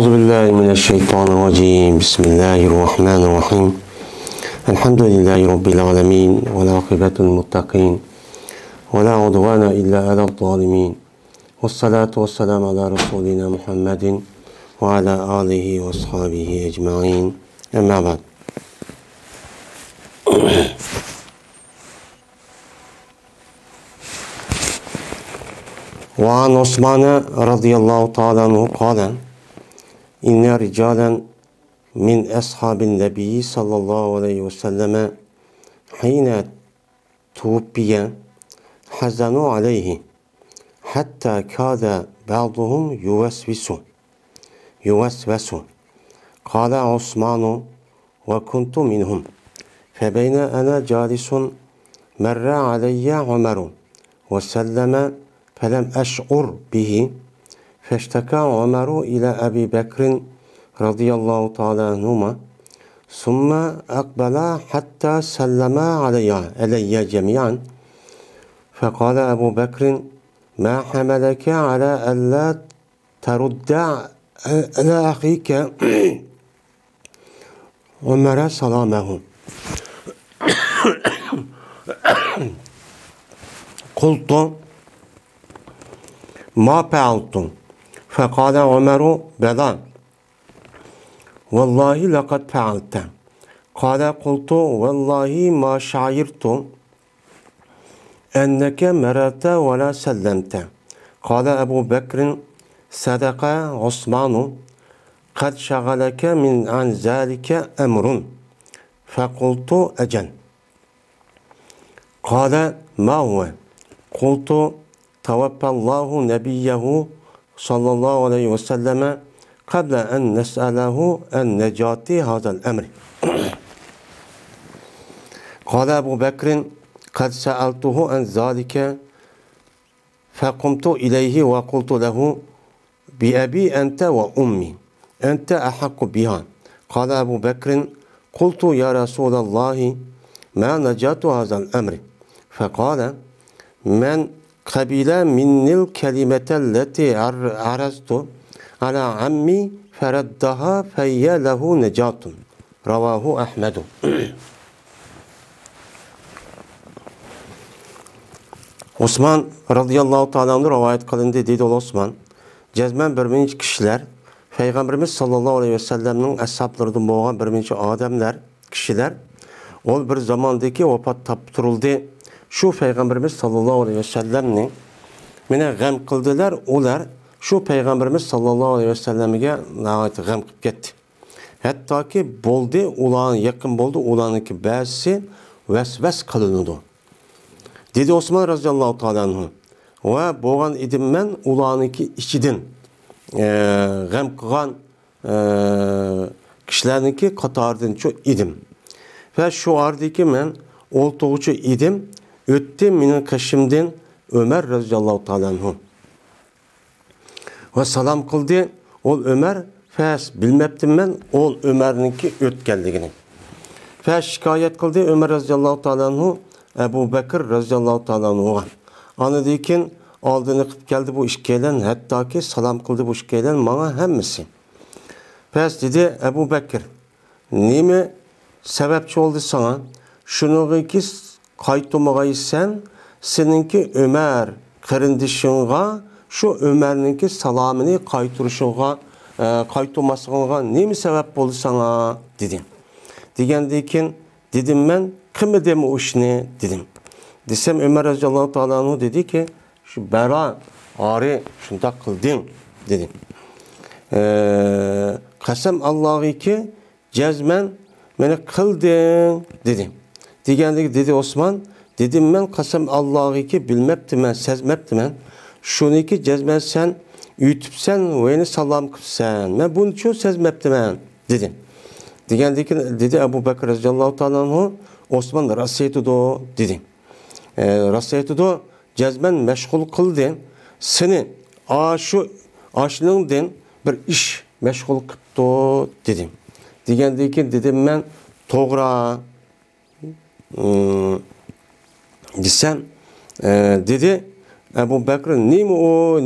أعوذ بالله من الشيطان الرجيم. بسم الله الرحمن الرحيم. الحمد لله رب العالمين، والعاقبة للمتقين، ولا عدوان إلا على الظالمين، والصلاة والسلام على رسولنا محمد وعلى آله وأصحابه أجمعين. أما بعد. وعن عثمان رضي الله تعالى عنه قال: إن رجالا من أصحاب النبي صلى الله عليه وسلم حين توفي حزنوا عليه حتى كاد بعضهم يوسوس. قال عثمان وكنت منهم، فبين أنا جالس مر علي عمر وسلم فلم أشعر به، فاشتكى عمر إلى أبي بكر رضي الله تعالى عنهما، ثم أقبل حتى سلما علي جميعا، فقال أبو بكر: ما حملك على ألا ترد على أخيك عمر سلامه؟ قلت: ما فعلت؟ فقال عمر: بلى والله لقد فعلت. قال: قلت: والله ما شعرت أنك مررت ولا سلمت. قال أبو بكر: صدق عثمان، قد شغلك عن ذلك أمر. فقلت: أجل. قال: ما هو؟ قلت: توفى الله نبيه صلى الله عليه وسلم قبل أن نسأله عن نجاة هذا الأمر. قال أبو بكر: قد سألته عن ذلك، فقمت إليه وقلت له: بأبي أنت وأمي، أنت أحق بها. قال أبو بكر: قلت يا رسول الله، ما نجاة هذا الأمر؟ فقال: من قبل مني الكلمة التي عرضت على عمي فردها فهي له نجاة. رواه أحمد. Osman radıyallahu ta'ala rivayet kılındı dedi Osman. Cezmen bir kişiler Peygamberimiz sallallahu aleyhi ve sellem'nin ashablarından boğan bir adamlar, kişiler ol bir zamandaki vefat taptırıldı. Şu Peygamberimiz sallallahu aleyhi ve sellem'nin mene gam kıldılar, olar şu Peygamberimiz sallallahu aleyhi ve sellem'e gam kılıp gitti. Hatta ki boldu, ulan yakın boldu, ulanınki bazısı vesves kılındı. Dedi Osman radıyallahu ta'ala anhu. Ve boğan idim men ulanınki içidin gam kılan kişilerinki katardın çok idim. Ve şu ardiki men oltuğucu idim. Ötti minin kaşımdan Ömer radıyallahu ta'ala anhu. Ve salam kıldı. Ol Ömer fes bilmeptim ben ol Ömer'ninki ötkeldigini. Fes şikayet kıldı Ömer radıyallahu ta'ala anhu Ebu Bekir radıyallahu ta'ala anhu'a. Anıdıyken aldığını kıp geldi bu işkeylen, hatta ki salam kıldı bu işkeylen bana hemmisi. Fes dedi Ebu Bekir, nime sebepçi oldu sana? Şunu ki kaytımığa sen, seninki Ömer kırındışınğa, şu Ömer'ninki salamını kaytırışınğa, kaytırmasınğa ne mi sebep oldu sana? Dedim. Digendiyken dedim ben, kim edem o işini dedim. Desem Ömer radıyallahu ta'ala anhu dedi ki, şu bera, ağrı, şunda kıldın dedim. Kasem Allah'ı ki cezmen beni kıldın dedim. Digendiki dedi Osman, dedim ben kasem Allah'ı ki bilmeptim ben, sezmeptim ben. Şunu ki cezmen sen ütüpsen ve yeni salam kıpsen. Ben bunu çok sezmeptim ben dedim. Digendiki dedi Ebu Bekir radıyallahu ta'ala anhu, Osman rasiyeti dedi. Rasiyeti cezmen meşgul kıldı. Seni şu aşlığından bir iş meşgul kıptı dedim. Digendiki dedim ben toğra desem dedi Ebu Bekir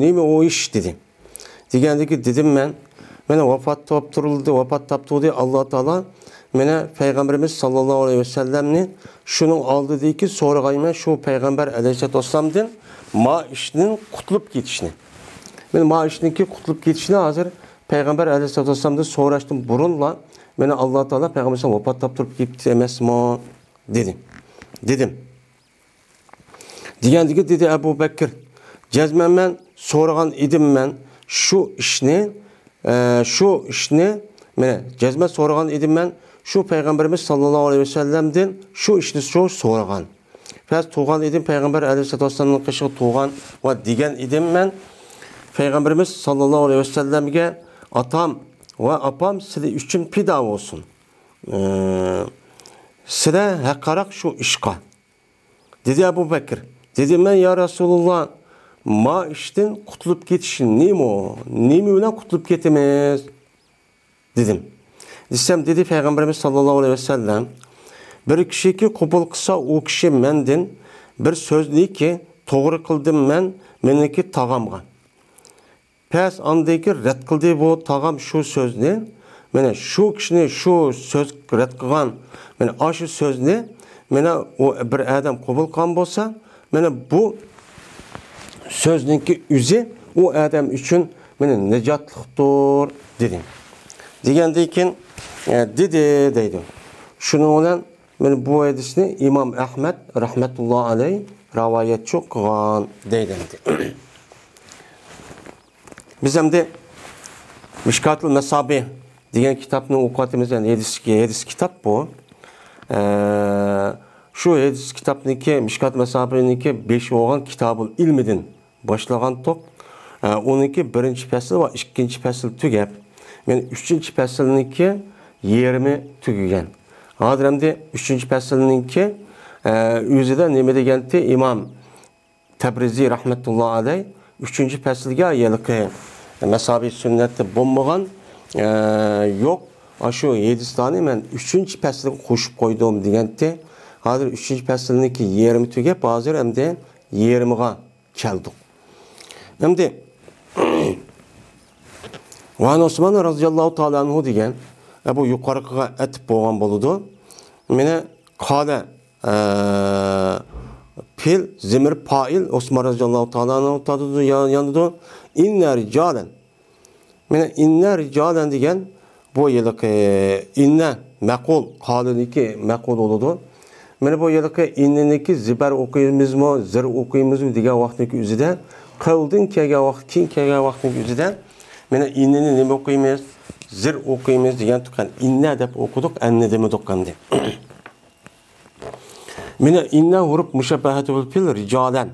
neymi o iş dedi. Digendiki dedim ben Mene vafat taptırıldı, vafat taptırdı Allah Teala mene Peygamberimiz sallallahu aleyhi ve sellemni şunun aldı deyki ki sorğayma şu Peygamber aleyhissalatu vesselam'dan ma işinin kutulup gitişini. Men ma işinki kutulup gitişini hazır Peygamber aleyhissalatu vesselam'dan soraştım burunla mene Allah Teala Peygamberimiz vafat taptırıp gitti emesmi dedim. Degandiki dedi Ebu Bekir cezmen men sorğan idim men şu işni mene cezme sorğan idim men şu Peygamberimiz sallallahu aleyhi ve sellem'den şu işni sorğan. Faz tuğan idim Peygamber aleyhissalatu vesselam'ın kışı tuğan ve degen idim men Peygamberimiz sallallahu aleyhi ve sellem'ge atam ve apam size üçün pidav olsun. Size hakarak şu işqa. Dedi Ebu Bekir. Dedim ben ya Resulullah ma işten kutulup gitişin neymi o? Neymi öyle kutulup gitimiz? Dedim. Desem dedi Peygamberimiz sallallahu aleyhi ve sellem bir kişi ki kubul kısa o kişi mendin bir sözlü ki doğru kıldım men meniki tağamga. Pes andaki red kıldı bu tağam şu sözlü mene şu kişini şu söz red kılgan mene aşı sözlü mene o bir adam kubul kan bolsa mene bu sözünki üzi o adam için mene necatlıktır dedim. Degandayken dedi deydi. Şunun olan men bu hadisni İmam Ahmed rahmetullah aleyh rivayet qilgan deydi. Biz hem de Mishkatul Masabih degan kitapni o'qiyapmizdan hadis kitap bu. Şu hadis kitapniki Mishkat Masabih'niki 5 olgan Kitabul İlmidin başlagan top. Onunki birinci fasıl ve ikinci fasıl tügep. Men 3-chi faslniki 20 tugagan. Hozir hamda 3-chi faslniki o'zida nima deganda İmam Tabrizi rahmetulloh alayh 3-chi faslga yiliqi Masabi sunnati bo'lmagan yo'q. Shu 7 tane men 3-chi faslga qo'shib qo'ydim deganda hozir 3-chi faslniki 20 tugab hozir hamda 20 ga keldik. Hamda Van Osman radıyallahu ta'ala anhu degan bu yuqoriga etib bo'lgan bo'ladi. Mene qala fil zimir fail Osman radıyallahu ta'ala anhu tadı yandı. Inna ricalen. Mene inna ricalen degan bu yilki inna maqul qaliniki maqul bo'ladi. Mene bu yilki innaniki zibar o'qiymizmi, zir o'qiymizmi degan vaqtniki o'zida qavldin kelgan vaqt, keyin kelgan vaqtniki o'zida mene innini nima o'qiymiz, zir o'qiymiz degan tuqqan inna deb o'qidik, anna demedik endi. Mene inna huruf mushabbahatul fil rijalan.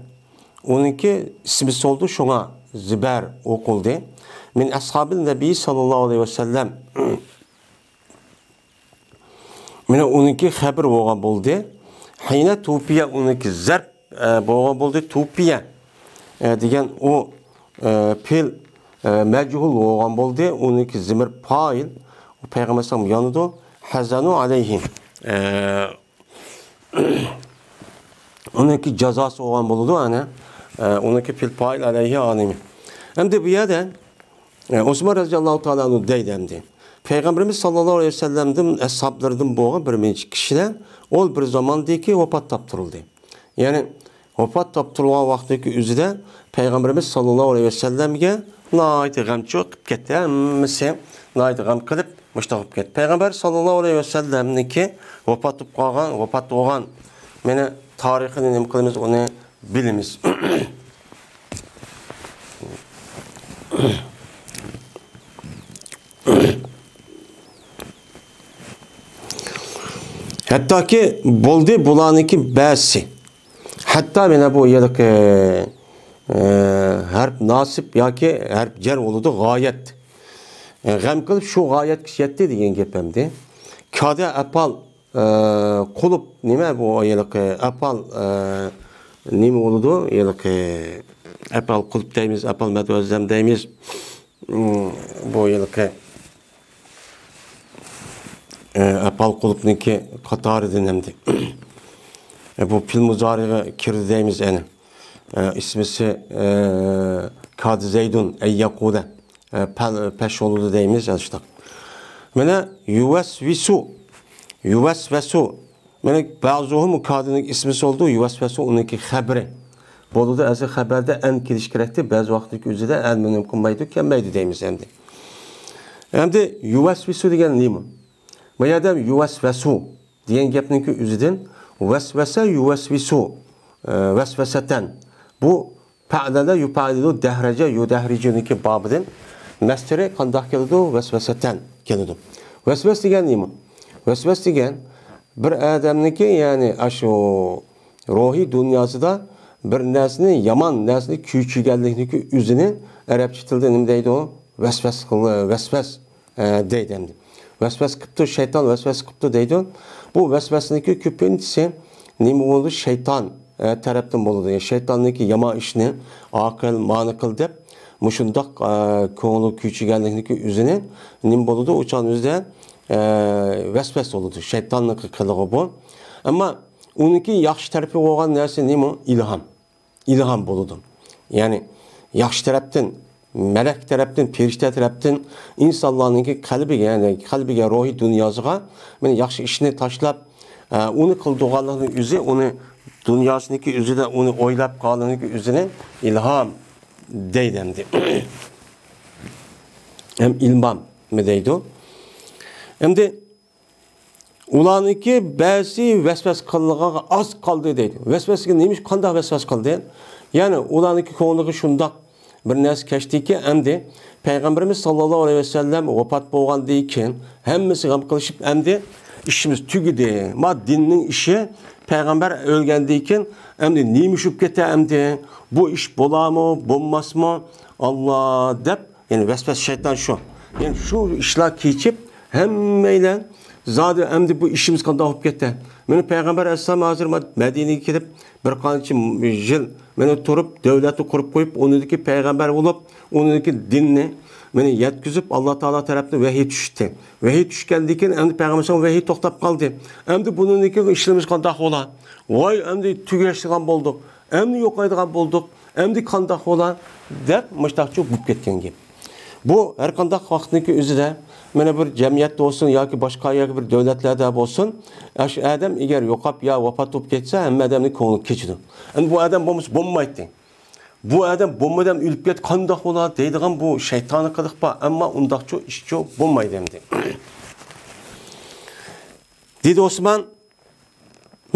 Onunki ismi soldu şuna zibar o'qildi. Min ashabil nabiy sallallohu alayhi vasallam. Mene onunki xabar bo'lgan bo'ldi. Hayna tupiya onunki zarb bo'lgan bo'ldi. Tupiya degan o fil mechul olgan bo'ldi. Onunki zimir fail. Peygamber sallam yanıdı. Hazanu aleyhim. Onunki cezası olgan bo'ldi ana. Onunki fil fail aleyhi animi. Hem de bu yerden Osman radıyallahu ta'ala anhu deydi hem de. Peygamberimiz sallallahu aleyhi ve sellem'den eshablardan boğan bir mençi kişiler ol bir zaman değil ki vefat taptırıldı. Yani vefat taptırılan vaxtdaki üzüde Peygamberimiz sallallahu aleyhi ve sellem'ge naiti gam çok gitti. Hemmisi naiti gam kılıp müştahip gitti. Peygamber sallallahu aleyhi ve sellem'niki vefat olgan mene tarihini nem kılımız onu bilimiz. Hatta ki boldi bulaniki bäsi. Hatta mene bu yılık harp nasip yoki harp jar oludu gayet. Gam kılıp şu gayet kişiyette degan gepemdi. Kada apal kulup nima bu yılık apal nima oludu yılık apal kulup deymiz, apal medvazem deymiz. Bu yılık apal kulüpniki Katarı denemdi. Bu fil muzariğe kirdi deymiz eni. İsmisi Kad Zeydun Eyyakule. peş oldu deyimiz işte. Mene yuvesvesu. Mene bazıhum kadının ismisi oldu. Yuvesvesu onunki haberi. Boluda azı haberde en kiriş gerekti. Bazı vaktiki üzere en mümkün maydı, kemmeydi deyimiz hem de. Hem de yuvesvesu diyen neymi? Mayadam yuvesvesu diyen gepninki üzerden vesvese yuvesvisu vesveseten. Bu pa'dada yupa'didu dehrece yudehriciniki babıdın. Mesteri kandak gelidu vesveseten gelidu. Vesves diyen neymi? Vesves diyen bir adamniki yani aşu ruhi dünyasında bir nesni yaman nesni küçügellikniki üzünü Arapça tilde nim deydi o? Vesves deydi hem de. Vesves kıptı, şeytan vesves kıptı deydi. Bu vesvesniki küpüntisi nim oldu şeytan taraftan boludu. Yani şeytanlıki yama işini akıl, manıkıl deyip muşundak koğulu küçügellikniki üzünü nim boludu. Uçan üzde vesves oludu. Şeytanlık kılığı bu. Ama onunki yaxşı tarafı olan neresi neymi o? İlham. İlham boludu. Yani yaxşı taraftan, melek taraftan, perişte taraftan insanlarınki kalbiga, yani kalbiga, ruhi dünyasıga yaxşı işini taşlap, onu kıldığanlığının üzü, onu dünyasındaki üzü de onu oylap kalınlık üzüne ilham deydi hem de. Hem ilmam mı deydi o? Hem de ulanınki bazı vesves kıllığa az kaldı deydi. Vesvesge neymiş? Kandak vesves kaldı. Yani ulanınki konuğu şundak bir nes keçti ki hem de Peygamberimiz sallallahu aleyhi ve sellem vefat bolğan deyken hemmisi gam kılışıp hem de işimiz tügüdü. Ma dininin işi Peygamber ölgendiyken hem de neymiş üpkete hem de bu iş bola mı, bolmaz mı? Allah dep yani vesves şeytan şu. Yani şu işler keçip hemmeyle zaten hem de bu işimiz kandak olup gitti. Meni Peygamber Aleyhisselam hazır Medine'ye gidip bir kançı yıl meni oturup devleti kurup koyup onundaki peygamber olup onundaki dinini meni yetkizip Allah Teala tarafından vahiy düştü. Vahiy düşkendiyken hem de Peygamber'in vahiy toktap kaldı. Hem de bunundaki işlerimiz kandak ola. Vay hem de tügüleştiğen bulduk. Hem de yok aydıgan bulduk. Hem de kandak ola. Dep müştakçı bup ketken gibi. Bu her kandak vaktindeki üzere mene bir cemiyette olsun ya ki başka ya ki bir devletlerde olsun adam eğer yokap ya vefat olup geçse hem adamın konuğu keçidi. Yani bu adam bombaydı. Bu adam bombadan ülüp get kandak ola deydiğin bu şeytanı kılık ba ama undakçı işçi bombaydı hem de. Dedi Osman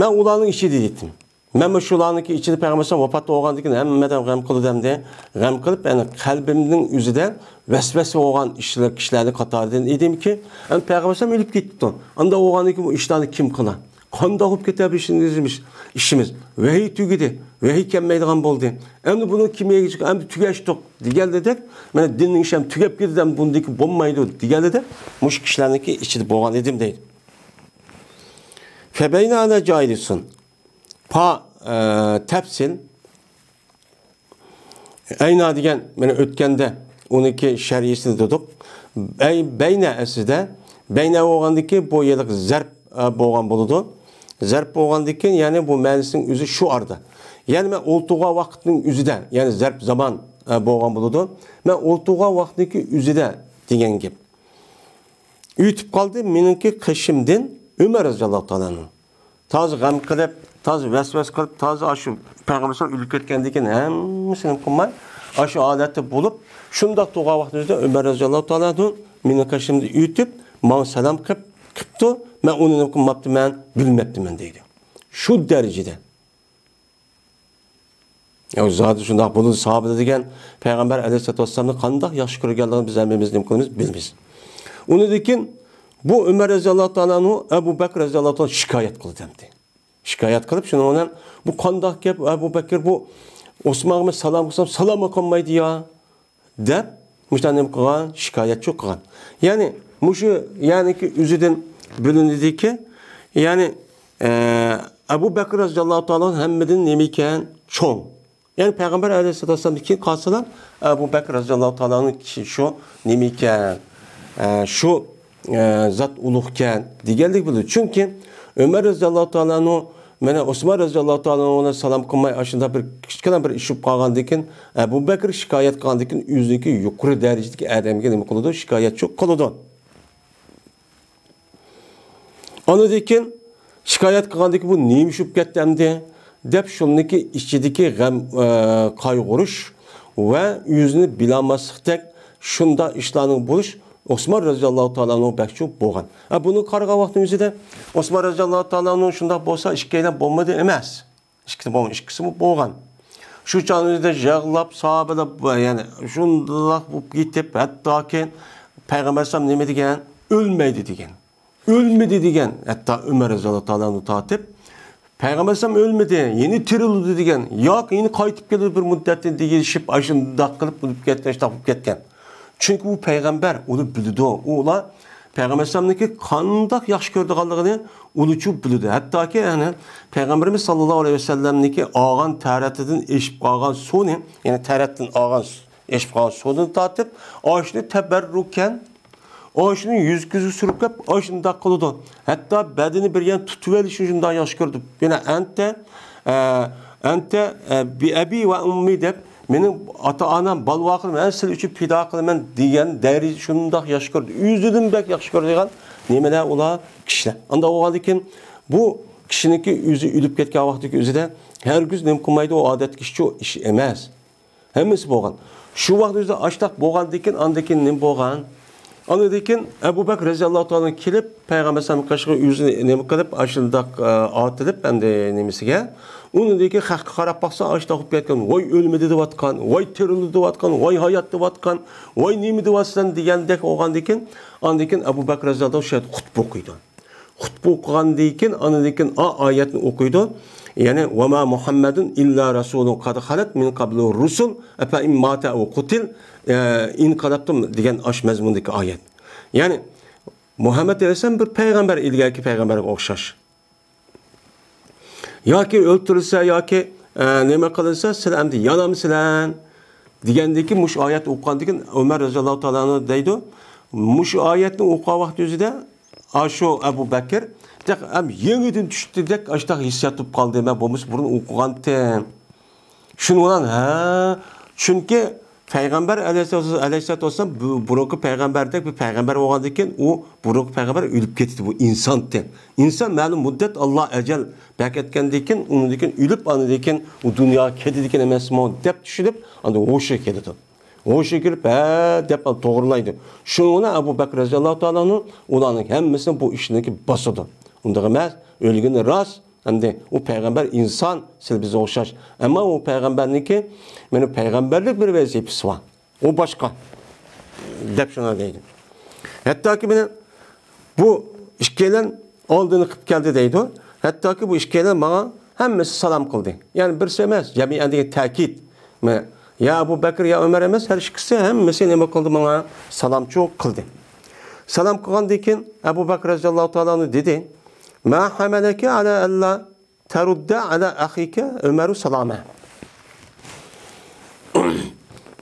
ben ulanın işi dedim. Ben şu ulanınki içinde Peygamber'in vefat olğandıkını hemmeden gam kılıp hem de gam kılıp yani kalbimden üzüden vesvese olan kişilerni katardan edim ki yani Peygamber'in ölüp gitti. Anda olğandıkı bu işlerini kim kılan? Kanda olup gitti işimiz. Vahiy tügüdü. Vahiy kemmeydiğen boldu. Hem de bunu kimye geçecek? Hem de tügeçtik. Digel dedik. Yani dinin işi hem tügep gitti hem bundaki bombaydı. Digel dedik. Muş kişilerdeki içinde boğan edim deydi. Febeyne ana cahilisin. Pa tepsil ayna degan mana o'tganda 12 şeriyesini tutup beyne eside beyne bo'lgandiki bu yillik zarb bo'lgan bo'ladi. Zarb bo'lgandiki yani bu ma'nisining o'zi shu arda. Yani men o'ltuğa vaqtning o'zida, yani zarb zaman bo'lgan bo'ladi. Men o'ltuğa vaqtniki o'zida degan gap. Uytib qoldi meningki qishimdan Ömer roziyallohu taolani. Toz g'am qilib taz vesves kılıp taz aşı Peygamber'in ölüp ketkendikin hemmisini kılmay aşı adeti bulup şundak tuğa vaxtımızda Ömer Raziyallahu Teala'nın meni kaşımda ütüp bana selam kıptı ben onu kılmaptı ben bilmeptim ben deydi. Şu derecede. Ya zaten şundak bunu sahabede degen Peygamber Aleyhisselatü Vesselam'ın kandak yaxşı körgenliğini biz elmemiz imkanımız bilmeyiz. Onu dekin bu Ömer Raziyallahu Teala'nın Ebu Bekir Raziyallahu Teala şikayet kıldı demdi. Şikayet kılıp şunu ona bu kandak gap Ebu Bekir bu Osman'a salam kılsam salama konmaydı ya de müştanem kılan şikayet çok kılan. Yani muşu yani ki üzüden bölündü ki yani Ebu Bekir Raziyallahu Teala'nın hemmedin nemiken çoğun. Yani Peygamber Aleyhisselatü Vesselam'daki kalsalar Ebu Bekir Raziyallahu Teala'nın şu nemiken şu zat uluhken digeldik bilir. Çünkü Ömer Raziyallahu Teala'nın Mene Osman radhiyallohu ta'ala ona salam qilmay aşında bir kichkina bir ish bo'lib qolgandan keyin Abu Bakr shikoyat qilgandan keyin o'ziniki yuqori darajadagi odamga nima qiladi? Shikoyatchi qiladi. Ondan keyin shikoyat qilgandan keyin bu nima ish bo'lib ketdi endi deb shuniki ichidagi g'am qayg'urish va o'zini bilolmaslikdek shunda ishlarning bo'lish Osman radhiyallohu ta'alaning bakçı bo'lgan. Buni qarag'an vaqtning o'zida Osman radhiyallohu ta'alaning shunda bo'lsa ishkaylar bo'lmadi emas. Ikkisi bo'lgan. Shu chog'da yig'lab, sahobalar ya'ni shundoq bo'lib ketib, hattoki payg'ambar sollallohu nima degan? O'lmaydi degan. Ölmedi degan. Hatta Ömer radhiyallohu ta'alaning tatib payg'ambar sollallohu o'lmadi, yeni tirildi degan. Yo'q, yeni qaytib keldi bir muddatdan deyishib, ashundoq qilib bo'lib ketgan. Çünkü bu peygamber onu bildi. Ola peygamber sallallahu qandoq yaxshi ko'rdiganligini uluchu bildi. Hatto ki yani peygamberimiz sallallahu aleyhi ve sellem'niki ağan taratidan eşip qolgan suvni, yani taratdan ağan eşip qolgan suvni tatib, oshni tabarrukan oshni yuzkizi surib kep oshundoq qildi. Hatto badini bir yan tutib olishi shundan yaxshi ko'rdi. Yana ante bi abi va ummi deb benim ata-anam balvaqım ben siz üçün pida qılıman degan deri şundoq yaxshi ko'rdi. Yüzüdün bek yaxshi ko'rdigan nimeler ular kişiler. Anda o ki bu kişiniki yüzü ülüp ketgan vaqtdagi o'zida her gün nem qilmaydi o odat kishi ish emas. Hammasi bo'lgan. Shu vaqt o'zida ashtaq bo'lgandan keyin andakin nem bo'lgan? Ondan keyin Abu Bakr radhiyallohu ta'ala kelib payg'ambar sallallohu alayhi vasallam yüzünü nima qilib ashundaq otilib endi nimasiga Onundaki haqqa qarab baxsa açta olib ketgan, voy o'lmedi deb atkan, voy tirildi deb atkan, voy hayot deb atkan, voy nima deb atsan degandek olgandan keyin, ondan keyin Abu Bakr radhiyallohu shayt xutba o'qiydi. Xutba o'qigandan keyin, ondan keyin oyatni o'qiydi. Ya'ni va ma Muhammadun illa rasulun qad khalat min qablu rusul afa in mata aw qutil in qalabtum degan ash mazmundagi oyat. Ya'ni Muhammed alayhisalom bir payg'ambar ilgari payg'ambarga o'xshash. Yoki o'ltirilsa yoki nima qilinsa sizlar endi yanamsizlar degandagi mush oyat o'qigandan keyin Umar roziyallohu ta'ala deydi. Mush oyatni o'qigan vaqt o'zida shu Abu Bakr ham yengidan tushdi deb ashtaq hissiyat bo'lib qoldi. Men bo'lmasa burun o'qigandim. Shuning bilan chunki Peygamber aleyhisselatü vesselam burunki peygamberdek bir peygamber olgandan keyin u burunki peygamber ölüp ketdi. Bu insandı. İnsan ma'lum muddat Allah ecel beketkendan keyin undan keyin ölüp andan keyin u dunyo ketadigan emasmi deb tushunib anda o'sha keladi. O'sha kelib deb to'g'rilaydi. Shuni Abu Bakr roziyallohu ta'ala ularning hammasini bu ishniki bosadi. Unda emas, o'lgani rost. Endi o peygamber insan siz bize o'xshash. Ama o peygamberniki meni peygamberlik bir vazifesi var. O başka. Dep şuna deydi. Hatta ki beni bu işkelen olduğunu qilib keldi deydi. Hatta ki bu işkelen bana hammasi salam qildi. Yani bir emas, jamiyatdagi ta'kid. Ya Abu Bakr ya Ömer emas, her ikkisi hammasi nima qildi bana salamchi qildi. Salam qilgandan keyin Abu Bakr roziyallohu ta'ala dedi: Ma hamalaka ala alla tarudda ala akhika Ömer salama.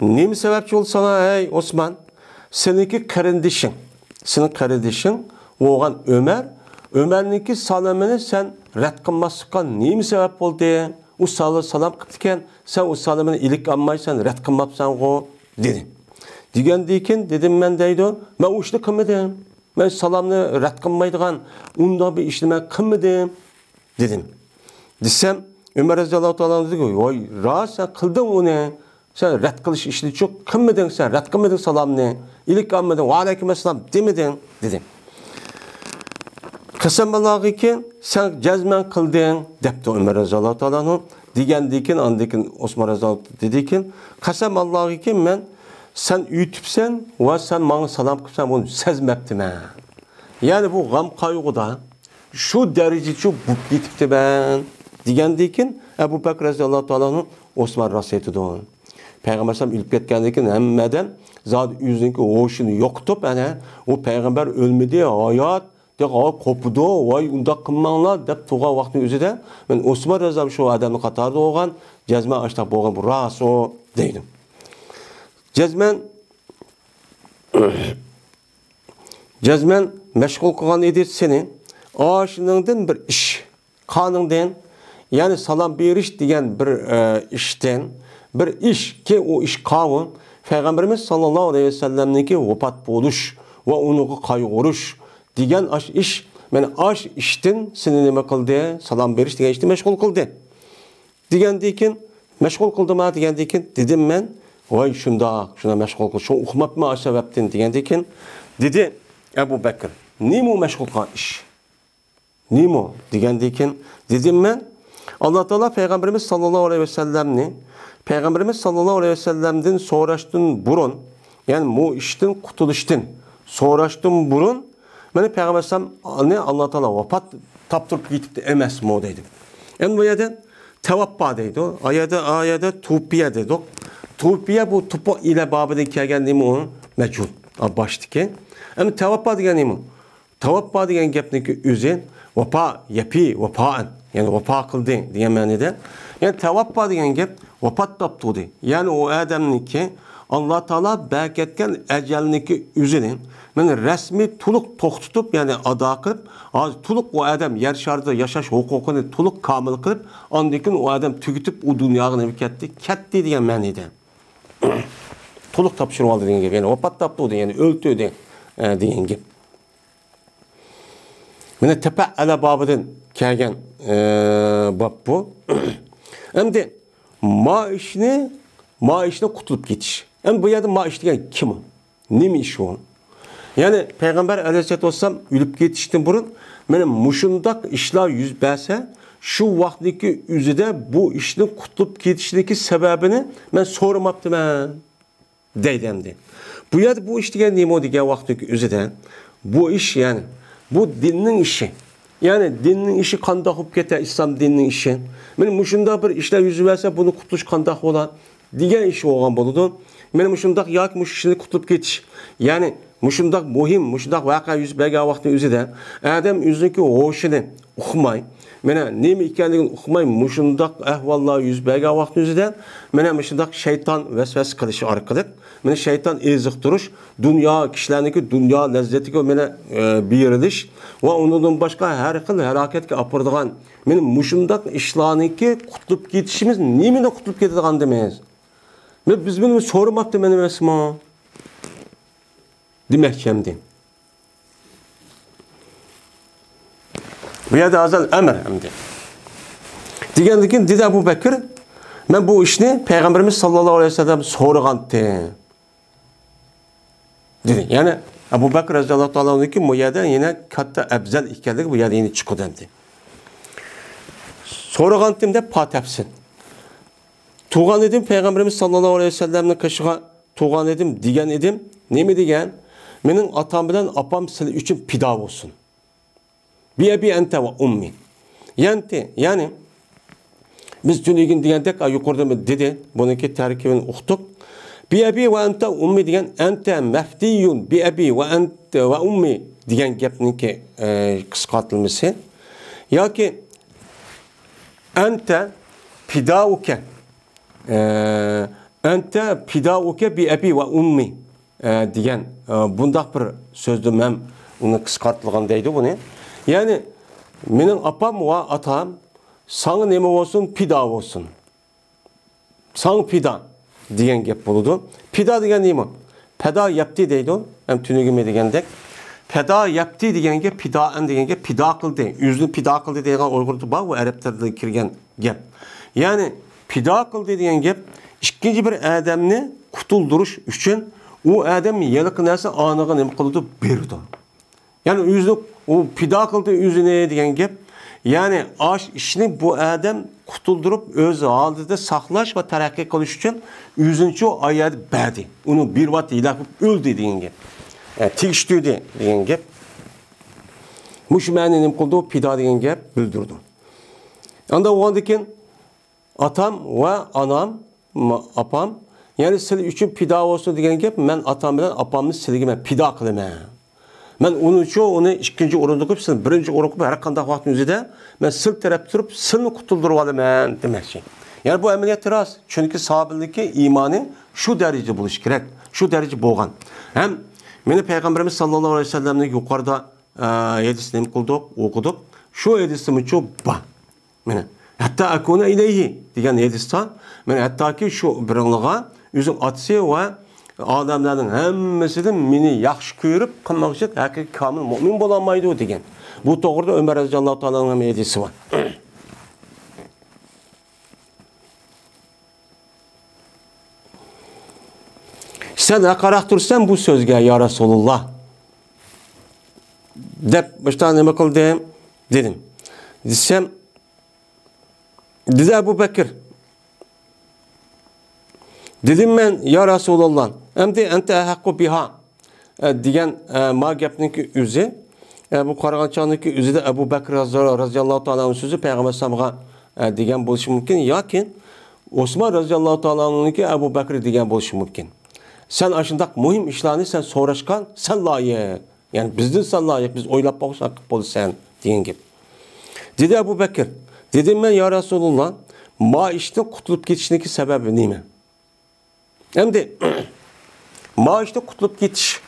Nima sebepçi oldu sana ey Osman? Seninki kardeşin. Senin kardeşin oğlan Ömer. Ömer'ninki salamını sen rad qilmaslikqa nima sebep oldu? O salam qilgan, sen o salamını ilik almaysan, rad qilmabsan go dedi. Degandan keyin dedim men deydi, men o ishni qilmadim. Ben salamni rad qilmaydigan unda bir ishni men qilmadim dedim. Desem Ömer roziyallohu ta'ala dedi, "Voy, rost sen qilding uni. Sen rad qilish ishni çok qilmading, sen rad qilmading salamni. İlik olmading, va alaykum assalom demeding" dedim. Qasamallahiki sen jazman qilding debdi Ömer roziyallohu ta'ala degandan keyin andan Osman roziyallohu dedi ki, "Qasamallahiki men sen ütüpsen ve sen bana salam kılsan bunu sezmeptim ha." Yani bu gam kaygıda şu derece çok buk gitipti ben. Digendeyken Ebu Bekir radhiyallahu ta'ala'nın Osman rasiyetidir. Peygamber sallam ülüp ketkendekin hemmeden zat yüzündeki hoşunu yoktup yani o peygamber ölmedi hayat de kopudu vay unda kılmanlar dep tuğa vakti özüde ben Osman razam şu adamı katarda olgan cezme açtak boğan bu ras o deydim. Cezmen meşgul kılan edir seni. Aşınından bir iş. Kanından Yani salam beriş degan bir işten, bir iş ki o iş kavun Peygamberimiz sallallahu aleyhi ve sellem'ninki vefat buluş ve onu kaygırış degan iş, yani aş işten seni nima kıldı? Salam beriş degan işni meşgul kıldı. Degandan meşgul kıldım degandan dedim men, voy şunda meşgul kıl, şu uqmapma aş sebepten degandan dedi Ebu Bekir, nima meşgul kılgan iş? Nima degandan dedim men, Allah Teala Peygamberimiz sallallahu aleyhi ve sellem'ni Peygamberimiz sallallahu aleyhi ve sellem'den so'rashdan burun, yani bu işten qutulishdan so'rashdan burun, meni Peygamber sallam Allah Teala vafat taptırıp ketibdi emasmi deydi. Endi bu yerda tavappa deydi. Ayada tupiya deydi. Tupiya bu tupo ile babida kelgan nima u? Majhul. Başdiki. Endi tavappa degan nima? Tavappa degan gapniki o'zi vafa yapi vafaan, yani vafa qildi degan ma'noda. Yani tavappa degan gap vafat topdi. Yani o adamniki Allah Teala berketken ecelniki üzerine men resmi tuluk to'xtatib, yani ada qilib, hozir tuluk o adam yer sharida yashash huquqini tuluk kamil qilib, ondan o adam tugitib u dunyoga nima ketdi degan ma'noda. Tuluk topshirib oldi degan gap, yani vafot topdi, yani o'ldi degan gap. Meni tafa'ala bobidan kelgan bab bu. Endi maishni qutulib ketish. Endi bu yerda maish degan kim? Nima ish u? Yani Peygamber aleyhisselatü vesselam ölüp ketishdan burun mana mushundaq ishlar yuz bersa, shu vaqtdagi o'zida bu ishni qutulib ketishligi sababini men so'ramaptiman deydi endi. Bu yerda bu ish degan nima degan vaqtdagi o'zida bu ish, yani bu dinning ishi. Yani dinning ishi qanday bo'lib ketadi, islom dinning ishi. Men mushundaq bir ishlar yuz bersa, buni qutilish qanday bo'ladi degan ish bo'lgan bo'ladi. Men mushundaq yoki mush ishni qutulib ketish, yani mushundaq muhim, mushundaq voqea yuz bergan vaqtning o'zida adam o'ziniki ho'shini uqmay, mana nima ekanligini uqmay mushundaq ahvollar yuz bergan vaqtning o'zida mana mushundaq shayton vasvasa qilishi orqali, mana shayton eziqtirish, dunyo kishilarniki dunyo lazzatiga mana berilish va undan boshqa har xil harakatga opiradigan mana mushundaq ishlarniki qutulib ketishimiz nimani qutulib ketadigan demaymiz. Biz bunu so'ramapti men emasmi? Demakçamdi. Bu yerda azal emr hamdi. Degandan dedi Abu Bakr, men bu ishni Peygamberimiz sallallohu alayhi vasallam so'ragandi. Dedi. Yani Abu Bakr radhiyallohu ta'ala anhu bu yerda yana katta afzal ekanligi bu yerda yeni chiqdi hamdi. So'ragandim deb patapsin. Tuğan edim Peygamberimiz sallallahu aleyhi ve sellem'nin kaşığa tuğan edim digen edim. Ne mi digen? Benim atam bilen apam sizin için pida olsun. Bi ebi ente ve ummi. Yani biz dün digendek yukarıda mı dedi. Bununki terkibini okuduk. Bi ebi ve ente ummi digen ente meftiyun bi ebi ve ente ve ummi digen gapninki kısaltılması. Ya ki ente pidauke ente pidauke bi ebi ve ummi degan bundaq bir so'zni men uni qisqartirilgan deydi buni. Yani mening apam va atam sana nima olsun pida olsun. Sang pida degan gap bo'ladi. Pida degan nima? Pida yapti deydi. Ham tunigime degandek. Pida yapti deganga pida deganga pida qildi. O'zini pida qildi degan Uyg'urda bor va arab tilida kirgan gap. Yani pida qildi degan gap ikkinchi bir odamni qutuldirish uchun o adam yalqı narsa aniga nima qildi berdi. Yani o'zini o pida qildi o'zini degan gap. Yani aş ishni bu adam qutuldirib o'z oldida saqlash va taraqqiy qilish uchun o'zincha oyat berdi. Uni bir vaqt ilaqib o'ldi degan gap. Tegishdi degan gap. Mush ma'ni nima qildi pida degan gap bildirdi. Anda o'g'andan keyin atam va anam, apam, yani sizlar uchun pida olsun degan gap, men atam bilan apamni sizlarga men pida qilaman. Men onun için onu ikinci o'rinda qo'yib, siz birinchi o'ringa qo'yib, har qanday vaqtning o'zida men sil taraf turib, silni qutuldirib olaman demoqchi. Yani bu amaliyat rost, chunki sahobalarning iymoni shu daraja bo'lishi kerak, shu daraja bo'lgan. Ham meni Peygamberimiz sallallohu alayhi vasallamning yuqorida hadisini qildik, o'qidik. Shu hadisimiz uchun bor. Mana Hatta akuna ileyhi degan hadisda men hattaki şu birinliğe özün atsı ve adamların hemmesinden meni yaxshi ko'rib qilmoqchi haqiqiy kamil mo'min bo'lolmaydi degan. Bu to'g'rida Ömer roziyallohu ta'alaning hadisi var. Sen haqaraq tursan bu sözge ya Resulullah. Dep başta nima qildim dedim. Desem dedi Ebu Bekir. Dedim ben ya Resulullah. Emdi ente haqqu biha degan ma gapniki o'zi bu qarag'anchoniki o'zida Ebu Bekir roziyallohu ta'alaning so'zi payg'ambar sallamga degan bo'lishi mumkin yoki Osman roziyallohu ta'alaninki Ebu Bekir degan bo'lishi mumkin. Sen aşındak muhim işlerini sen so'rashgan, sen layık. Yani bizden sen layık, biz oylab baksak bo'lsan degan gibi. Dedi Ebu Bekir, dedim ben ya Resulullah, ma işte qutulup ketişindeki sebebi neymi? Endi ma işte qutulup ketiş.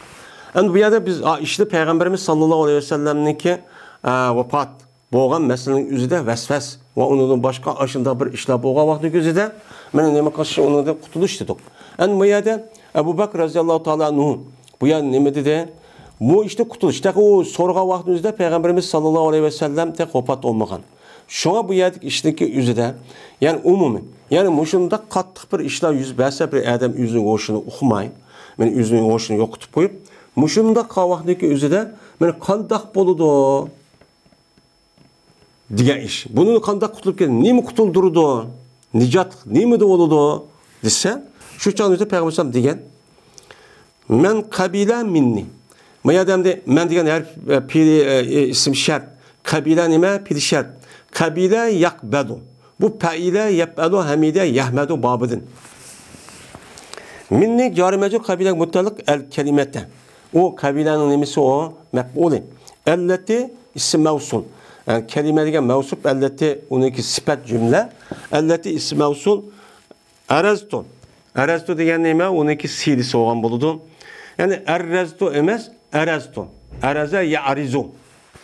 Endi bu yerda biz işte Peygamberimiz sallallahu aleyhi ve sellem'ninki vefat bo'lgan meselenin özüde vesves ve onun başka aşında bir işler bo'lgan vaqtda özüde men nima qilish undan qutulish dedik. Endi bu yerda Ebu Bekir radıyallahu ta'ala anhu bu yer nima dedi? Bu işte qutulush. O sorga vaqtimizda Peygamberimiz sallallahu aleyhi ve sellem tek vefat olmagan. Şuna bu yerdik işteki özüde yani umumi yani muşunda qattiq bir işler yüz berse bir adam özünün hoşunu uqmay, men özünün hoşunu yo'qitib qo'yib, muşunda qavaqdagi özüde men qandaq boludu degan ish. Buni qandaq qutulib keldi? Nima qutuldurdi? Nijat nima bo'ldi? Desa, shu chog'da Payg'ambar sollallohu degan men qabila minni. Bu adamda men degan har ism shart. Qabila nima? Pil shart. Qabila yaqbadu. Bu faila yaqbadu hamida yahmadu babidin. Minni jarimecu qabila mutlaq el kelimete. O kabilanın nimesi o mef'uli. Elleti isim mevsul. Yani kelime degan mevsup elleti onunki sifat cümle. Elleti isim mevsul areztu. Areztu degan nima? Onunki silisi olgan buludu. Yani areztu emas areztu. Araza ya'rizu.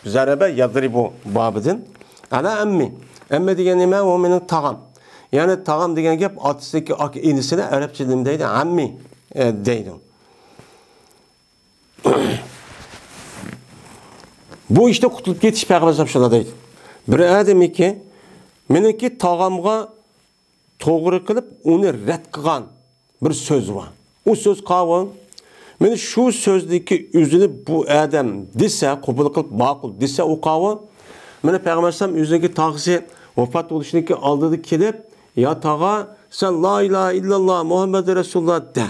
Zaraba yadribu babidin. Ana emmi. Emmi degan nima? O mening tağam. Yani tağam degan gap otistiki inisine Arapça dilimdeydi. Ammi deydi. Bu işte qutulup ketish Peygamber sallallahu deydi. Bir adam ki meniki tağamga to'g'ri qilib uni rad qilgan bir so'z var. O so'z qavun men shu so'zdagi o'zini bu adam desa, qabul qilib ma'qul desa o qavun meni Peygamber sallallahu o'zidagi tağsi vafot bo'lishniki oldida kelib ya tağa sen la ilahe illallah Muhammed Resulullah de.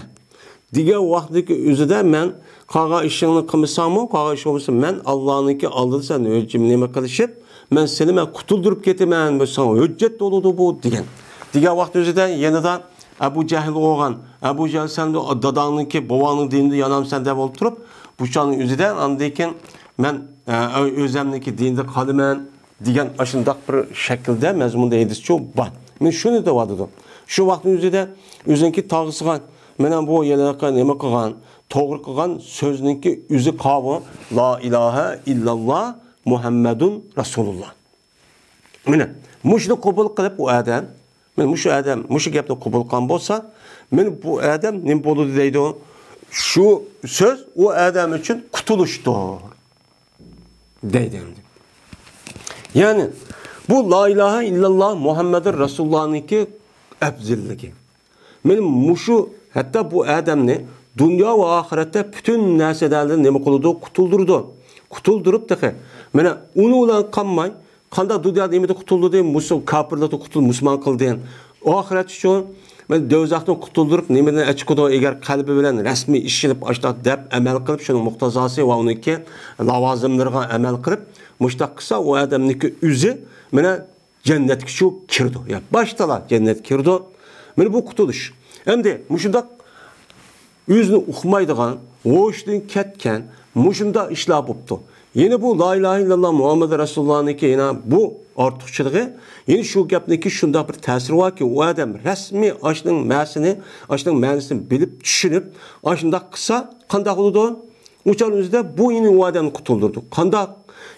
Diğer vaqtdagi o'zida men qağa ishingni qilmasammi, qağa ish bo'lsa men Allohniki oldida sen o'zim nima qilishib, men seni men qutuldirib ketaman, bu sana hujjat bo'ladi bu degan. Diğer vaqt o'zida yanada Abu Jahl olgan. Abu Jahl sen de dadangniki, bovaning dinida yanamsan deb o'ltirib, bu chog'ning o'zida andekin men o'zimniki dinda qolaman degan ashundaq bir shaklda mazmunda hadischa bor. Men shuni dedim. Şu vaqtning o'zida o'ziniki tag'isigan mana bu yerlarga nima qilgan, to'g'ri qilgan so'zniki o'zi qavi la ilaha illallah Muhammedun Resulullah. Mana mushni qabul qilib bu odam, men mushu odam mushu gapni qabul qilgan bo'lsa, men bu odam nima bo'ladi deydi? Shu so'z u odam uchun qutulishdir deydi. Yani bu la ilahe illallah Muhammedun Resulullah'nınki afzalligi. Men mushu hatta bu odamni dunyo va oxiratda bütün narsalardan nima qildi? Qutuldirdi. Qutuldirib taqa. Mana uni bilan qolmay, qanday dunyoda nimada qutuldi deb musul kafirlarni qutuldi, musulmon qildi. Oxirat uchun men do'zaxdan qutuldirib, nimadan achiqdi agar qalbi bilan rasmiy ishilib ashta deb amal qilib, shuning muqtazosi va uniki lavozimlarga amal qilib, mushtaq qilsa u odamniki o'zi mana jannatga shu kirdi. Ya baştalar cennet kirdi. Mana bu qutulish. Endi mushundaq o'zini uqmaydigan, o'shdan ketgan, mushunda ishlar bo'pti. Yine bu la ilahe illallah Muhammed Resulullah'niki yine bu ortiqchiligi, yine şu gapniki shunda bir ta'siri borki, u odam rasmiy ashning ma'nosini bilib, tushunib, ashunda qilsa qanday bo'ladi? O'shaningizda bu yine u odamni qutuldirdi. Qanday?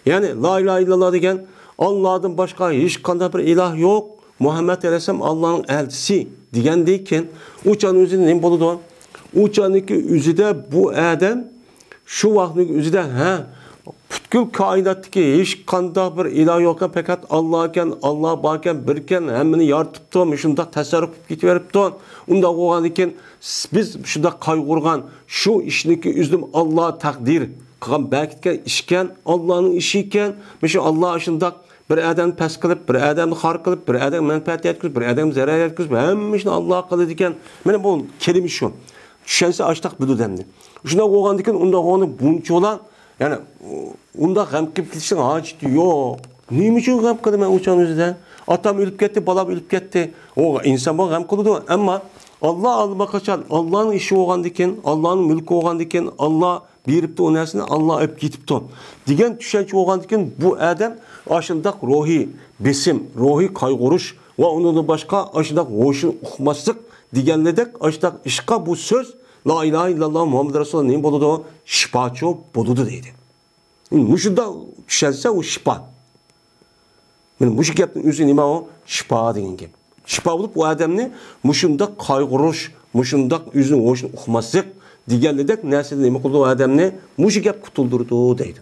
Yani la ilahe illallah degan Allah'dan başka hiç qanday bir ilah yok. Muhammed Aleyhisselam Allah'ın elçisi degandeyken uçanın özünde ne boludu? Uçanınki özüde bu adam şu vaqtning özüde butkul koinotdagi hiç qanday bir ilah yok fakat Allah ekan, Allah bor ekan, bir ekan, hammani yoritibdi, shunday tasarruf qilib ketaveribdi. Unda bo'lgan ekan biz shunday qayg'urgan shu ishniki o'zim Allah taqdir qilgan bekitgan ishkan, Allah'ning ishi ekan. Shu Allah shunday bir adam past qilib, bir adamni xor qilib, bir adam manfaat yetkazib, bir adam zarar yetkazib, hammasini Allah qiladi ekan. Mana bu kelimi shu. Tushunsa açtaq biludamdi. Shunday bo'lgan ekan, unda bo'lgan bunchalar yani unda g'am qilib ketishning hojati yo'q. Nima uchun g'am qilaman o'shan o'zida? Otam o'lib ketdi, bolam o'lib ketdi. O inson bu g'am qiladi, ammo Allah alma qachon Allah'ning ishi bo'lgan ekan, Allah'ning mulki bo'lgan ekan, Allah beribdi o narsani, Allah olib ketibdi. Degan tushuncha bo'lgan ekan, bu odam ashundaq ruhiy besim, ruhiy qayg'urish va undan boshqa ashundaq o'shin uqmaslik deganlardek ashundaq ishqa bu so'z La ilahe illallah Muhammed Resulullah neyim boludu? Şifaçı boludu deydi. Muşunda düşelse o şifa. Muşuk yaptığın üzü neyim o? Şifa deyin gibi. Şifa bulup o adamını muşunda kaygırış, muşunda üzünün hoşunu okumasık, diğerledek nesli neyim okudu o adamını muşuk yap kutuldurdu deydi.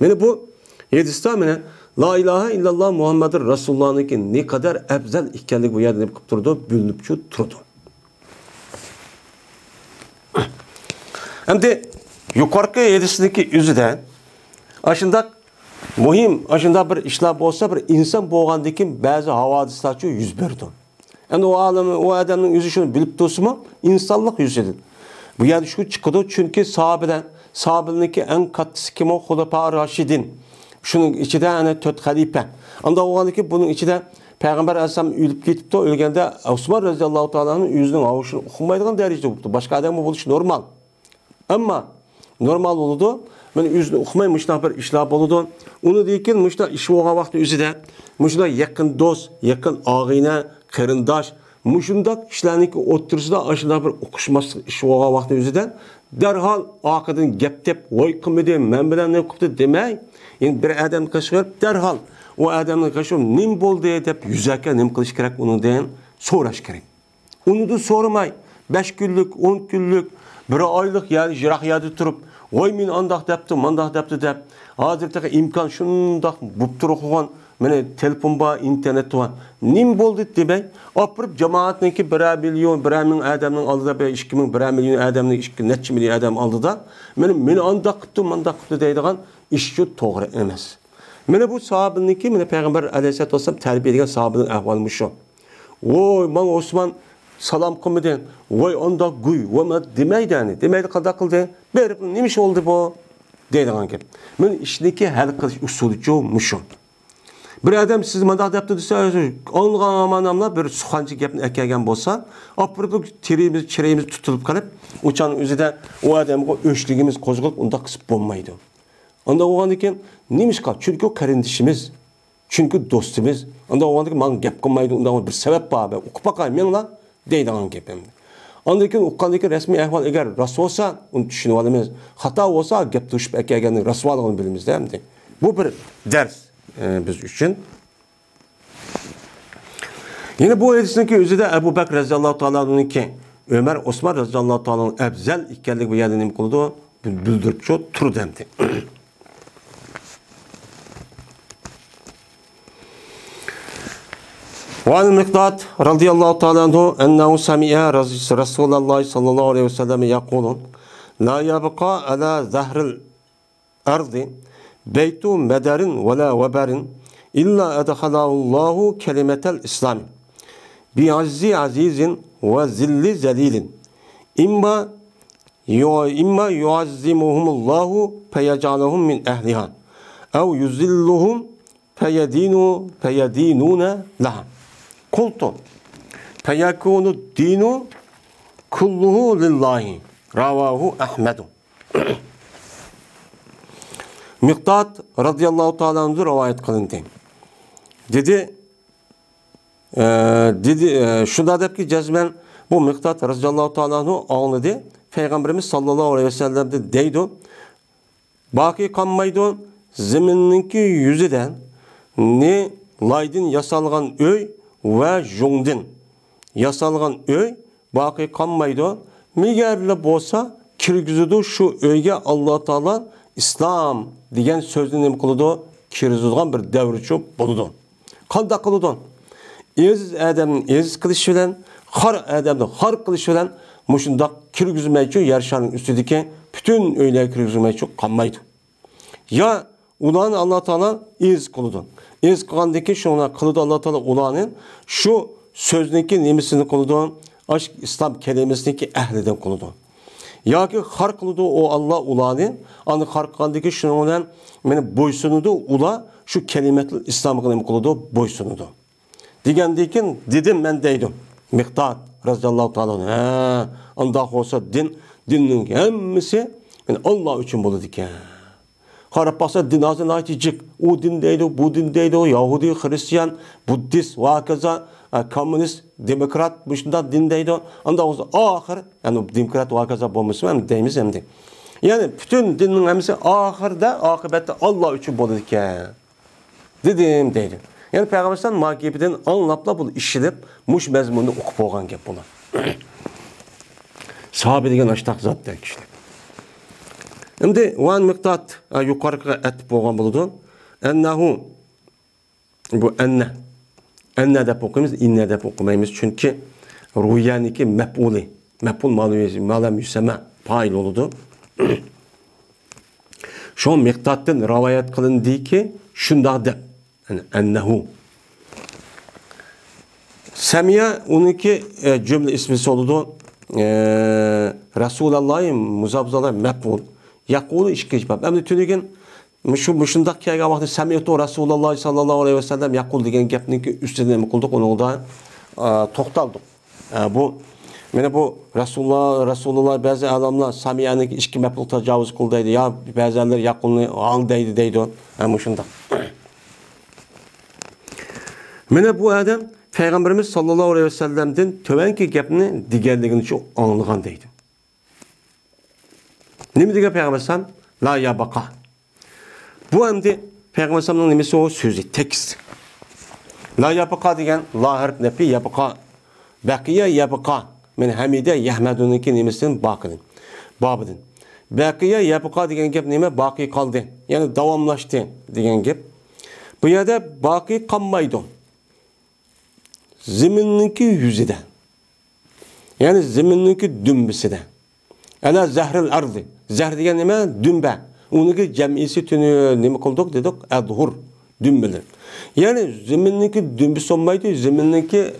Yani bu Yedistan La ilahe illallah Muhammed Resulullah'ın ne kadar ebzel ikkenlik bu yerde ne kupturdu, bülünüp turdu. Hem de yukarıki yedisindeki yüzüden aşında mühim, aşında bir işler olsa bir insan boğandaki bazı havadisler yüz verdi. Yani o adamın yüzü şunu bilip dursun mu? İnsanlık yüzüdür. Bu yerde şu çıkıyordu çünkü sahabelindeki en katısı kim o? Hulefâ Raşidin. Şunun içinde yani 4 halife. Anda o andaki bunun içinde Peygamber Aleyhisselam ölüp gitip de ölgende Osman Radıyallahu Teala'nın yüzünün avuşunu okumaydığı derecede buldu. Başka adam bu buluş normal. Ama normal oldu. Ben yüzünü okumaymışlar bir işler oldu. Onu deyken müşta iş oğa vakti yüzüde müşta yakın dost, yakın ağine, kırındaş, müşunda kişilerin oturusunda aşırı bir okuşması iş oğa vakti yüzüden derhal akıdın gep oy kımıdı, men bilen ne kuptu demey. Yani bir adam kaşıkırıp derhal o adamın kaşıkırıp nim boldu deyip yüzeke nim kılış gerek onu deyin soraş gerek. Onu da sormay. 5 günlük, 10 günlük bir aylık yani jirak yerde durup oy men andaq depti, mandaq depti dep hazırtaki imkan şundaq buptur okugan mene telefon ba, internet var. Nim boldu demey, apırıp cemaatninki 1 milyon, 1 min adamın aldı da 2 min, 1 milyon adamın 2 neçe milyon adam aldı da mene andaq qıptı, mandaq qıptı deydigan iş şu doğru emas. Mene bu sahabiniki, mene Peygamber Aleyhisselatü Vesselam terbiye edilen sahabinin ahvalmış şu. Oy, man Osman salam kılmadı. Vay onda guy. Vay demeydi yani. Demeydi kada kıldı. Berip neymiş oldu bu? Deydi kanka. Ben işindeki hal kılış usulü çoğumuşum. Bir adam siz mandak yaptı dese ongan amanamla bir suhancı yapını ekegen bolsa apırıp çireğimiz tutulup kalıp uçanın üzerinde o adamı öçlüğümüz kozgulup onda kısıp bulmaydı. Onda o andaki neymiş kal? Çünkü o kardeşimiz. Çünkü dostumuz. Onda o andaki man gap kılmaydı. Onda bir sebep var. Okup bakayım ben la. Deydi an gepimdi. Andaki uqqandaki resmi ahval eğer rastı olsa onu düşünüp alamiz. Hata olsa gep düşüp ekegenin rastı olduğunu bilimiz değil mi? Bu bir ders biz için. Yine bu hadisindeki özü de Ebu Bekir radıyallahu ta'ala'nın ki Ömer Osman radıyallahu ta'ala'nın ebzel ikkenlik bu yerden neyim kıldı? Bildirip şu turu demdi. وعن المقداد رضي الله تعالى عنه أنه سمع رسول الله صلى الله عليه وسلم يقول لا يبقى على ظهر الأرض بيت مدر ولا وبر إلا أدخله الله كلمة الإسلام بعز عزيز وذل ذليل إما يعزمهم الله فيجعلهم من أهلها أو يذلهم فيدينون لها قلت فيكون الدين كله لله رواه أحمد Miqdad radıyallahu ta'ala anhu rivayet kılındı. Dedi şunda dep ki cezmen bu Miqdad radıyallahu ta'ala anhu anladı. Peygamberimiz sallallahu aleyhi ve sellem deydi. Baki kanmaydı. Zemininki yüzüden ne laydın yasalgan öy ve jongdin yasalgan öy baki kalmaydı. Migerli bolsa kirgizidi şu öyge Allah Taala İslam degan sözünü nima qiladi? Kirgizadigan bir davrchi bo'ladi. Qanday qiladi? Aziz adamning aziz qilish bilan, xor adamni xor qilish bilan mushundaq kirgizmaychi yer sharning ustidagi bütün öyler kirgizmaychi qolmaydi. Ya ularni Allah Taala aziz qiladi. Aziz qilgandiki shuni qiladi Allah Taala ularning shu sözniki nimisini qiladi? Aşk İslam kelimesindeki ehlinden qiladi. Yoki xor qiladi o Allah ularni, ani xor qilgandiki shuni bilan meni bo'ysunudi, ular shu kelimatli islomga nima qiladi? Bo'ysunudi. Degandan dedim men deydim. Miqdad roziyallohu taolo. Unda olsa dinning hammasi men Allah uchun bo'ladi ekan. Qarab baqsa din azın aytijik. O din deydi, bu din deydi, Yahudi, Hristiyan, Buddist, vakaza, komünist, demokrat bu şunda din deydi. Anda olsa ahir, yani demokrat vakaza bo'lmasa ham deymiz endi. Yani bütün dinning hammasi ahirda, akıbette Allah uchun bo'ladi ekan. Dedim deydi. Yani Peygamber'den makibiden anlapla bu işilip muş mezmununu okup olgan gap bular. Sahabe degan aştaq zat der kişiler. Şimdi van miqdad yuqorqiga aytib bo'lgan bo'ladi. Ennehu bu enne deb o'qiymiz, inne deb o'qimaymiz. Chunki ruyaniki maf'uli, maf'ul ma'lam yusama fa'il bo'ladi. Şu miqdaddan rivoyat qilindiki, shundoq deb. Yani ennehu. Samiya uniki cümle ismisi oldu. Resulullah'ın muzabzalar mef'ul. Yakulu işkiş bab. Hem de tünügen muşundak kelgen vakti Samiyatu Resulullah sallallahu aleyhi ve sellem yakul degen gapniki üstüne mi kıldık onu da toxtaldık. Bu mene bu Resulullah bazı adamlar Samiyaniki işki mef'ul tecavüz kıldıydı. Ya bazıları yakulunu aldıydı deydi. Muşundak. Mene bu adam Peygamberimiz sallallahu aleyhi ve sellem'den tövenki gapni digerligini çok anlagan deydi. Nimi degen Peygambersem? La yabaka. Bu emdi Peygambersem'nin nimisi o sözü, tekst. La yabaka degen la harf nefi yabaka. Bakiye yabaka. Men hamide yahmeduniki nimisinin bakidin. Babidin. Bakiye yabaka degen gap nime? Baki kaldı. Yani davamlaştı degen gap. Bu yerde baki kalmaydı. Zimininki yüzüde. Yani zimininki dümbüsüde. Ala zahril ardı. Zahr degen nime? Dümbe. Onunki cemisi tünü nime kıldık dedik? Adhur. Dümbüler. Yani zimininki dümbüsü olmaydı. Zimininki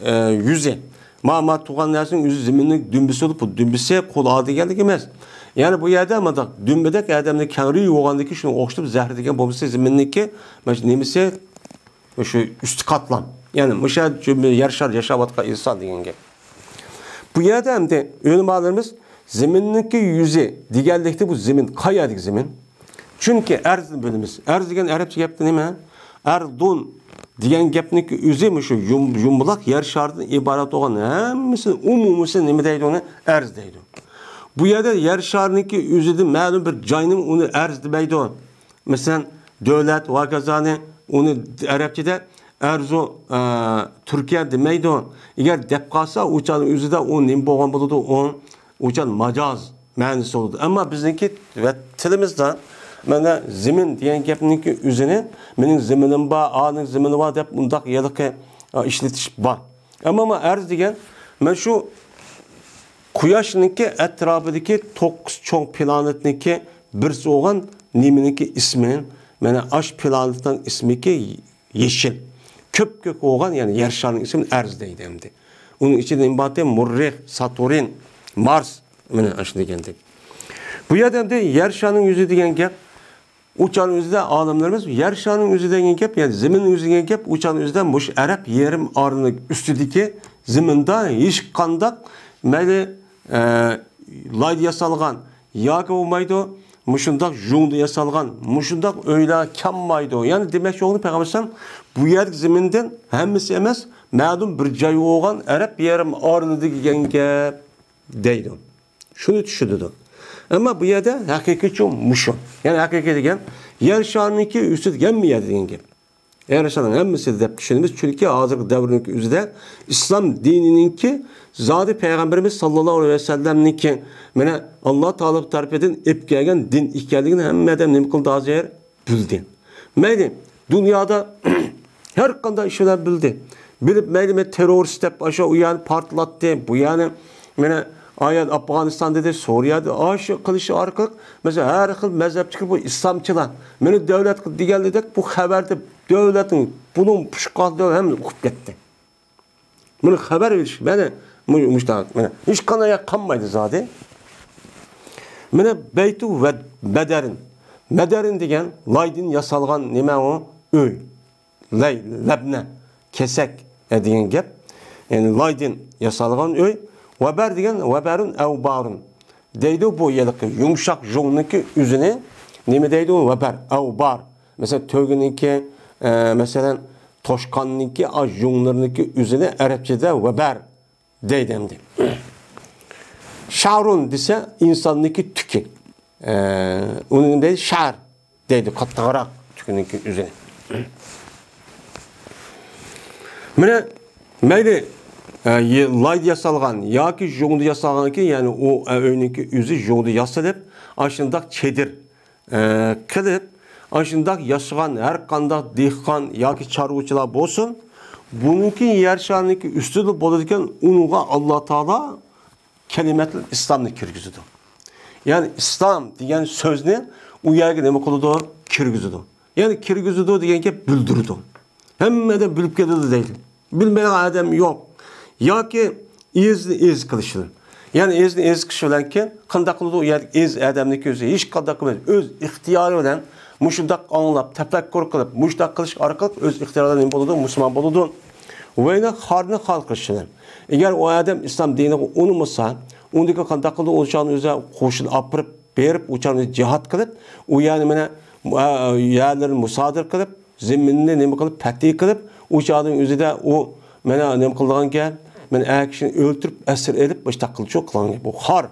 yüzü. Ma tuğan dersin yüzü zimininki dümbüsü olup bu dümbüsü kulağı geldi kimez. Yani bu yerde ama da dümbedek adamın kenarı yoğandaki şunu okşutup zahr degen babası zimininki nimisi şu üst katlan. Yani müşahit cümle yaşavatka insan degen gap. Bu yerde hem de ölümalarımız zemininki yüzü digerlikte bu zemin kayadik zemin. Çünkü erz bölümümüz. Erz degen Arapça gapta nima? Erdun degen gapniki yüzü şu yumulak yer şartından ibaret olan hemmisi umumisi nima deydi onu? Erz deydi. Bu yerde yer şartındaki yüzüde ma'lum bir joyning onu erz demeydi o. Mesela devlet vakazani onu Arapçada Erzu Türkiye demeydi o. Eğer dep kalsa uçanın yüzüde o nima bo'lgan bo'ladi? O uçan macaz ma'nosi oldu. Ama bizdeki ve tilimizde mana zemin degan gapniki yüzünü mening zeminim bor, aning zemini bor deb undaq yiliqi ishlatish bor. Ama erz degan men shu Quyoshninki atrofidagi 9 cho'ng planetniki birisi bo'lgan niminiki ismi, mana ash planetning ismiki yeşil. Köp olgan yani yer şarının ismi erz deydi endi. Onun içinde imbate Murrih, Saturn, Mars mana ash degandik. Bu yerda yer şarının yüzü degan gap uçan yüzüde alimlerimiz yer şarının yüzü degan gap yani zeminin yüzü degan gap uçan yüzüde muş Arap yerim arını üstüdeki zeminde hiç qandaq mayli laydı yasalgan yoki bo'lmaydi muşundaq jungda yasalgan muşundaq öyle kammaydı. Yani demek olduğunu Peygamber'den bu yer zeminden hemmisi emas ma'lum bir joy bo'lgan Arap yerim arını degan gap deydi. Şunu tushunadi. Ama bu yerde hakiki çok muşu. Yani hakiki degan yer şarniki üstü degan mi yer degan gap. erişanın hemmisi deb düşünümiz. Çünkü hazırki devrinki üzerinde İslam dinininki zati Peygamberimiz sallallahu aleyhi ve sellem'ninki mene Allah Teala tarafından ip gelgen din ikkenligini hemme adam nima qildi hozir bildi. Mayli dünyada her qanday ishlar bildi. Bilib mayli terörist deb aşağı uyan partlatdı. Bu yani mene ayet Afganistan'da da Suriye'de aşı kılışı arkalık mesela her xil mezhep çıkıp bu İslamçılar meni devlet digeldi dek bu haberde devletin bunun puşqalı hem okup gitti. Bunu haber veriş beni müştahak mene hiç kanaya kanmaydı zaten. Mene beytu ve bederin mederin degen laydin yasalgan nime o öy lay lebne kesek ediyen gep yani laydin yasalgan öy Veber degen veberun evbarun. Deydi bu yelikki yumuşak jonunki üzüne nime deydi o veber evbar. Mesela tögününki mesela toşkanınki az jonlarınki üzüne Arapçada veber deydi hem de. Şarun dese insanınki tükü. Onun deydi şar deydi kattağırak tükününki üzüne. Mene meyli layd yasalgan yoki jo'ngda yasalgan ki yani o öyniki yüzü jo'ngda yasalib aşındak çedir qilib aşındak yaşagan her qanday dehqon yoki chorvachilar bo'lsin buniki yer shariniki ustida bo'ladigan unga Alloh taolo kalimatul islomni kirgizdi. Yani İslam degan so'zni u yerga nima qildi? Kirgizdi. Yani kirgizdi degan gap bildirdi. Hammada bilib keladi deydi. Bilmagan odam yo'q. Yoki iz qilishdi. Yani iz qilishlanki qanday qildi u yer iz odamniki o'zi hech qanday qilmas. O'z ixtiyori bilan mushundaq anglab, tafakkur qilib, mushundaq qilish orqali o'z ixtiyori bilan bo'ladi, musulmon bo'ladi. Vayna xarni xalq qilishdi. Agar o odam islom dinini unutmasa, undaki qanday qildi o'shani o'zi qo'shin opirib, berib, o'shani jihad qilib, u yani mana yerlarni musodir qilib, zaminni nima qilib, fatih qilib, o'shaning o'zida u mana nima qilgan gap men kishini o'ltirib asir edib boshqa qilib qilgan bu xor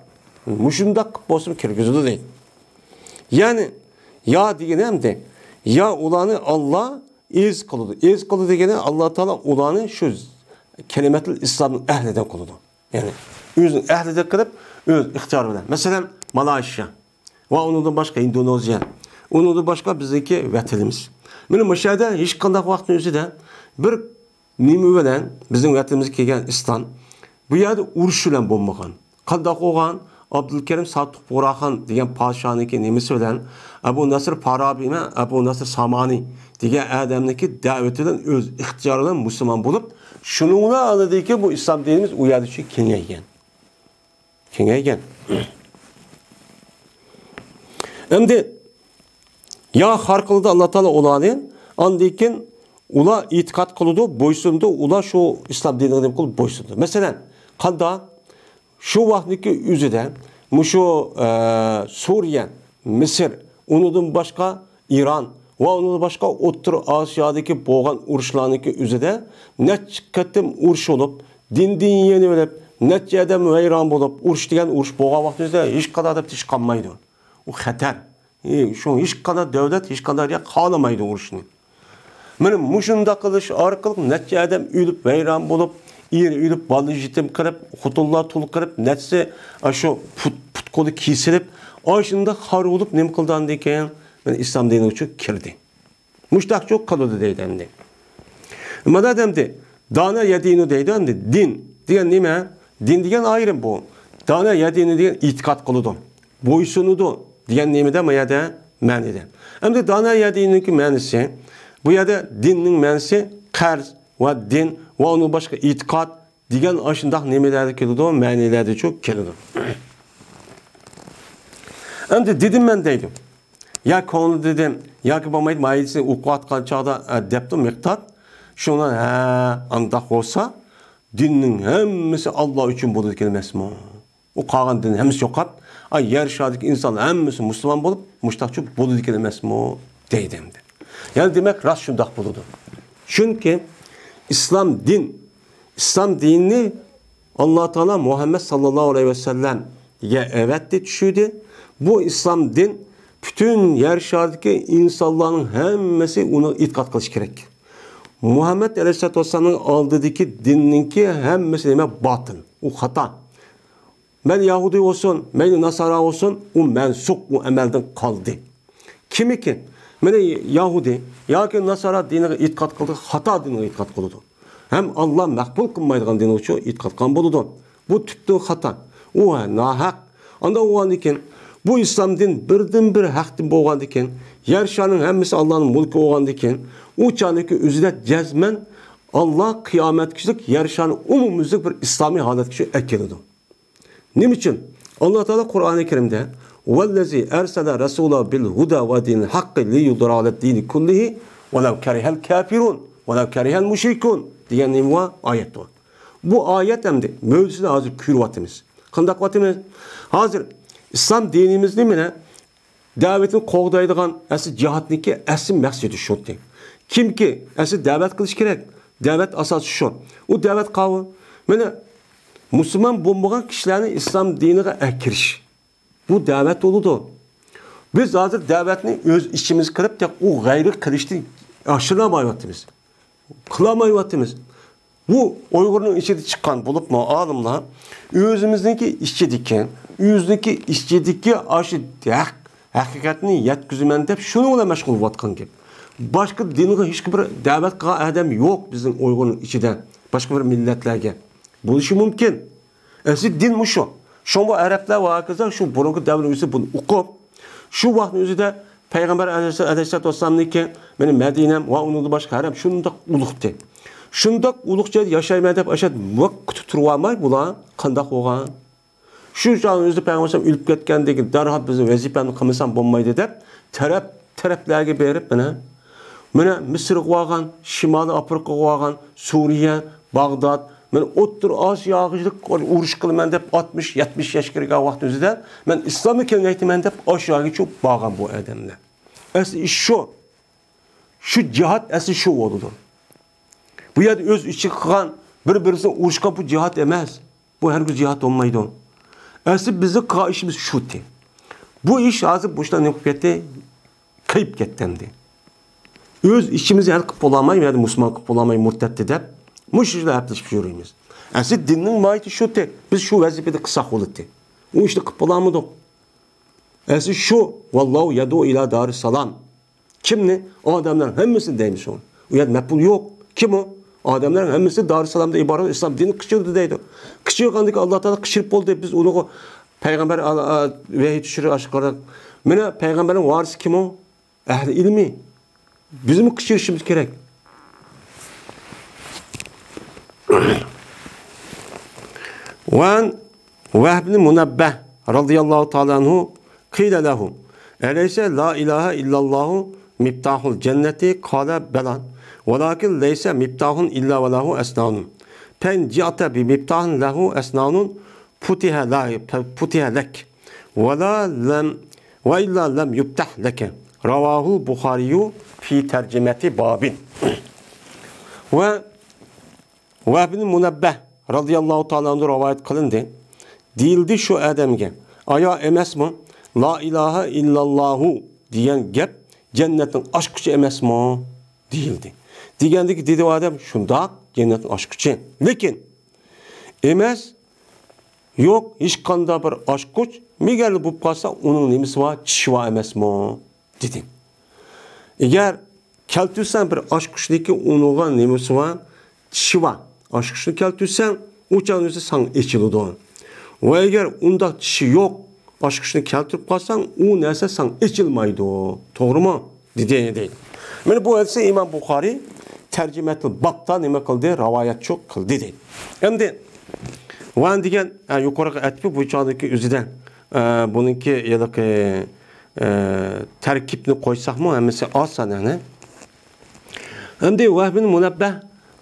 mushundaq bo'lsin kirgizdi deydi. Ya'ni ya degani hamda ya ularni Alloh iz qildi. Ez qildi degani Alloh taolo ularni shu kalimatul islomning ahlidan qildi. Ya'ni o'zining ahlida qilib o'z ixtiyori bilan. Masalan, Malayziya va undan boshqa Indoneziya, undan boshqa bizniki vatanimiz. Mana bu yerda hech qanday vaqtning o'zida bir nima bilan bizning vatanimizga kelgan islom bu yerda urush bilan bo'lmagan. Qanday bo'lgan? Abdulkarim Satiq Buraxon degan podshoniki nimasi bilan Abu Nasr Farabi va Abu Nasr Samani degan odamniki da'vatidan o'z ixtiyori bilan musulmon bo'lib, shuninglar oldiki bu islom dinimiz u yerda kengaygan. Kengaygan. Endi ya har qildi Alloh taolo ularni, andikin ular e'tiqod qildi, bo'ysundi, ular shu islom diniga deb qilib bo'ysundi. Masalan, qanda shu vaqtniki o'zida mushu Suriya, Misr, undan boshqa Iran va undan boshqa O'rta Osiyodagi bo'lgan urushlarniki o'zida necha qatim urush bo'lib, din yeni bo'lib, necha odam vayron bo'lib, urush degan urush bo'lgan vaqtida hech qanday deb tish qolmaydi. U xatar. Shu hech qanday davlat hech qanday qolamaydi urushni. Mana mushunda qilish orqali necha odam o'lib, vayron bo'lib, o'lib, bola yetim qilib, xotinlar tul qilib, necha shu put qo'li kesilib, oshunda xor bo'lib nima qildan ekan? Men islom dini uchun kirdi. Mushtaqcho qildi deydi endi. Nima demdi? Dana yadinu deydi endi. Din degan nima? Din degan ayrim bu. Dana yadinu degan e'tiqod qildi. Bo'ysunudi degan nimada bu yerda ma'nida. Endi dana yadinunki ma'nosi bu yerda dinning ma'nosi qarz va din va uni boshqa e'tiqod degan ashundaq nimalarga keladi, ma'nolarga cho'k keladi. Endi dedim men deydim. Ya konu dedim, yoki bo'lmaydi, mayli o'qiyotgan chog'da debdi miqdod. Shuni andaq bo'lsa, dinning hammasi Alloh uchun bo'ladi kelmasmi? U qolgan din hammasi yo'qot. Ay yer shadiki insonlar hammasi musulmon bo'lib, mushtaqchi bo'ladi kelmasmi? deydim. Yani demek rast şundak buludu. Çünkü İslam dinini Allah Teala Muhammed sallallahu aleyhi ve sellem evet de düşürdü. Bu İslam din bütün yer şardaki insanların hemmesi ona itikad kılış gerek. Muhammed Aleyhisselatü Vesselam'ın aldığı dinninki hemmesi demek batıl. O hata. Men Yahudi olsun, men Nasara olsun, o mensuk, o emelden kaldı. Kimi ki? Men Yahudi, ya ki Nasara dinine itikat kıldı, hata dinine itikat kıldı. Hem Allah makbul kılmaydıgan dini için itikat kılgan buludu. Bu tüptü hata. O nahak. Anda o an iken, bu İslam din birden bir hak din boğan iken, yer şanın hemmesi Allah'ın mülkü oğan iken, o çanıki üzüde cezmen Allah kıyamet kişilik yer şanı umumuzluk bir İslami halet kişi ekelidir. Ne için? Allah Teala Kur'an-ı Kerim'de وَالَّذِي اَرْسَلَ رَسُولَهُ بِالْهُدَى وَدِينِ الْحَقِّ لِيُضْرَ عَلَى الدِّينِ كُلِّهِ وَلَوْ كَرِهَ الْكَافِرُونَ وَلَوْ كَرِهَ الْمُشْرِكُونَ diyen ayet var. Bu ayet hem de mevzuda hazır kür vatimiz. Kandak vatimiz. Hazır İslam dinimiz değil mi ne? Davetin qoğdaydıgan əsi cihatniki əsi məqsədi şudur. Kim ki əsi davet kılış gerek. Davet asası şu. O davet qavı. Mene Müslüman bulmayan kişilerin İslam dinine ekiriş. Bu davet oludu. Biz hazır davetini öz işimiz kırıp da o gayrı kılıştı aşılamayvatımız. Kılamayvatımız. Bu Uygur'un içinde çıkan bulup mu alımla özümüzdeki işçi diken, özümüzdeki işçi diki aşı hakikatini yetkizmen dep şunu ola meşgul vatkan gibi. Başka dinine hiçbir davet kılan adam yok bizim Uygur'un içinde. Başka bir milletlerge. Bu işi mümkün. Esi din mi şu? Şu bu Araplar vakıza şu burunki devrin yüzü bunu okup şu vaktin yüzü de Peygamber Aleyhisselatü Vesselam'ın ki benim Medine'm ve onun başka harem şundak uluqti. Şundak uluqca yaşaymayı dep aşağı vakit turvamay bulan kandak oğan. Şu canın yüzü Peygamber ülüp ketgendeki darhab bizim vazifemizni qilmasam bo'lmaydi deb taraflarga berib mana Misrga qo'ygan, Shimoliy Afrikaga qo'ygan, Suriya, Bag'dod, men O'rta Osiyoga urush qilaman deb 60-70 yoshga kirgan vaqt o'zida men islomni kengaytiraman deb aşağıga cho'p borgan bu odamlar. Asli ish shu. Shu cihat asli shu bo'ldi. Bu yerda o'z ichi qilgan bir-birisini urushga bu cihat emas. Bu hergiz cihat olmaydi. Asli bizni qilgan ishimiz shudir. Bu ish hozir boshdan o'tib ketdi, kayıp ketdi. Öz işimizi hal qilib olamaymi, ya da Müslüman qilib olamaymi murtatdi deb müşriklar haplashib yuramiz. Asli dinning moyiti shudir. Biz shu vazifada qilsak bo'ladi. U ishni qilib olamidik. Asli shu, vallahu yadu ila daris salam. Kimni? Odamlar hammasini deymiz onu. U yerda maqbul yo'q. Kim o? Adamların hemmesi Darüssalam'da ibaret İslam dini kışırdı deydi. Kışırgandık Allah Teala kışırıp oldu. Biz onu Peygamber vehi düşürür aşıklardan. Mene Peygamberin varisi kim o? Ehli ilmi. Bizim kışırışımız gerek. Ve Vehb ibn Munebbeh radıyallahu ta'ala anhu kıyla lehu eleyse la ilahe illallahu miftahul cenneti kâle belan. Velakin leyse miftahun illa ve lahu esnanun. Pen ci'ate bi miftahun lahu esnanun putihe lek. Ve illa lem yubtah leke. Ravahul Bukhariyu fi tercimeti babin. Ve Vehb-i Munebbeh radıyallahu ta'ala anhu rivayet kılındı. Değildi şu adamge. Aya emes mi? La ilahe illallahu diyen gep cennetin aşkıcı emes mi? Değildi. Degandiki dedi o adam şunda cennetin aşkıcı. Lekin emes yok hiç kanda bir aşkıç migerli bu kalsa onun nemisi var çişva emes mi? Dedi. Eğer keltürsen bir aşkıçdaki onun nemisi var çişva. Aşkıçını keltürsen uçağın üzeri sana eçildi o. Ve eğer onda çişi yok aşkıçını keltürüp kalsan o neyse sana eçilmeydi o. Doğru mu? Dedi değil. Yani bu hadise İmam Bukhari tercümetli babda nime kıldı? Ravayet çok kıldı değil. Hem de van degen yukarı etpi bu çağdaki üzüden bununki yadaki terkipini koysak mı? Mesela alsan yani. Hem de Vehb-i Munebbeh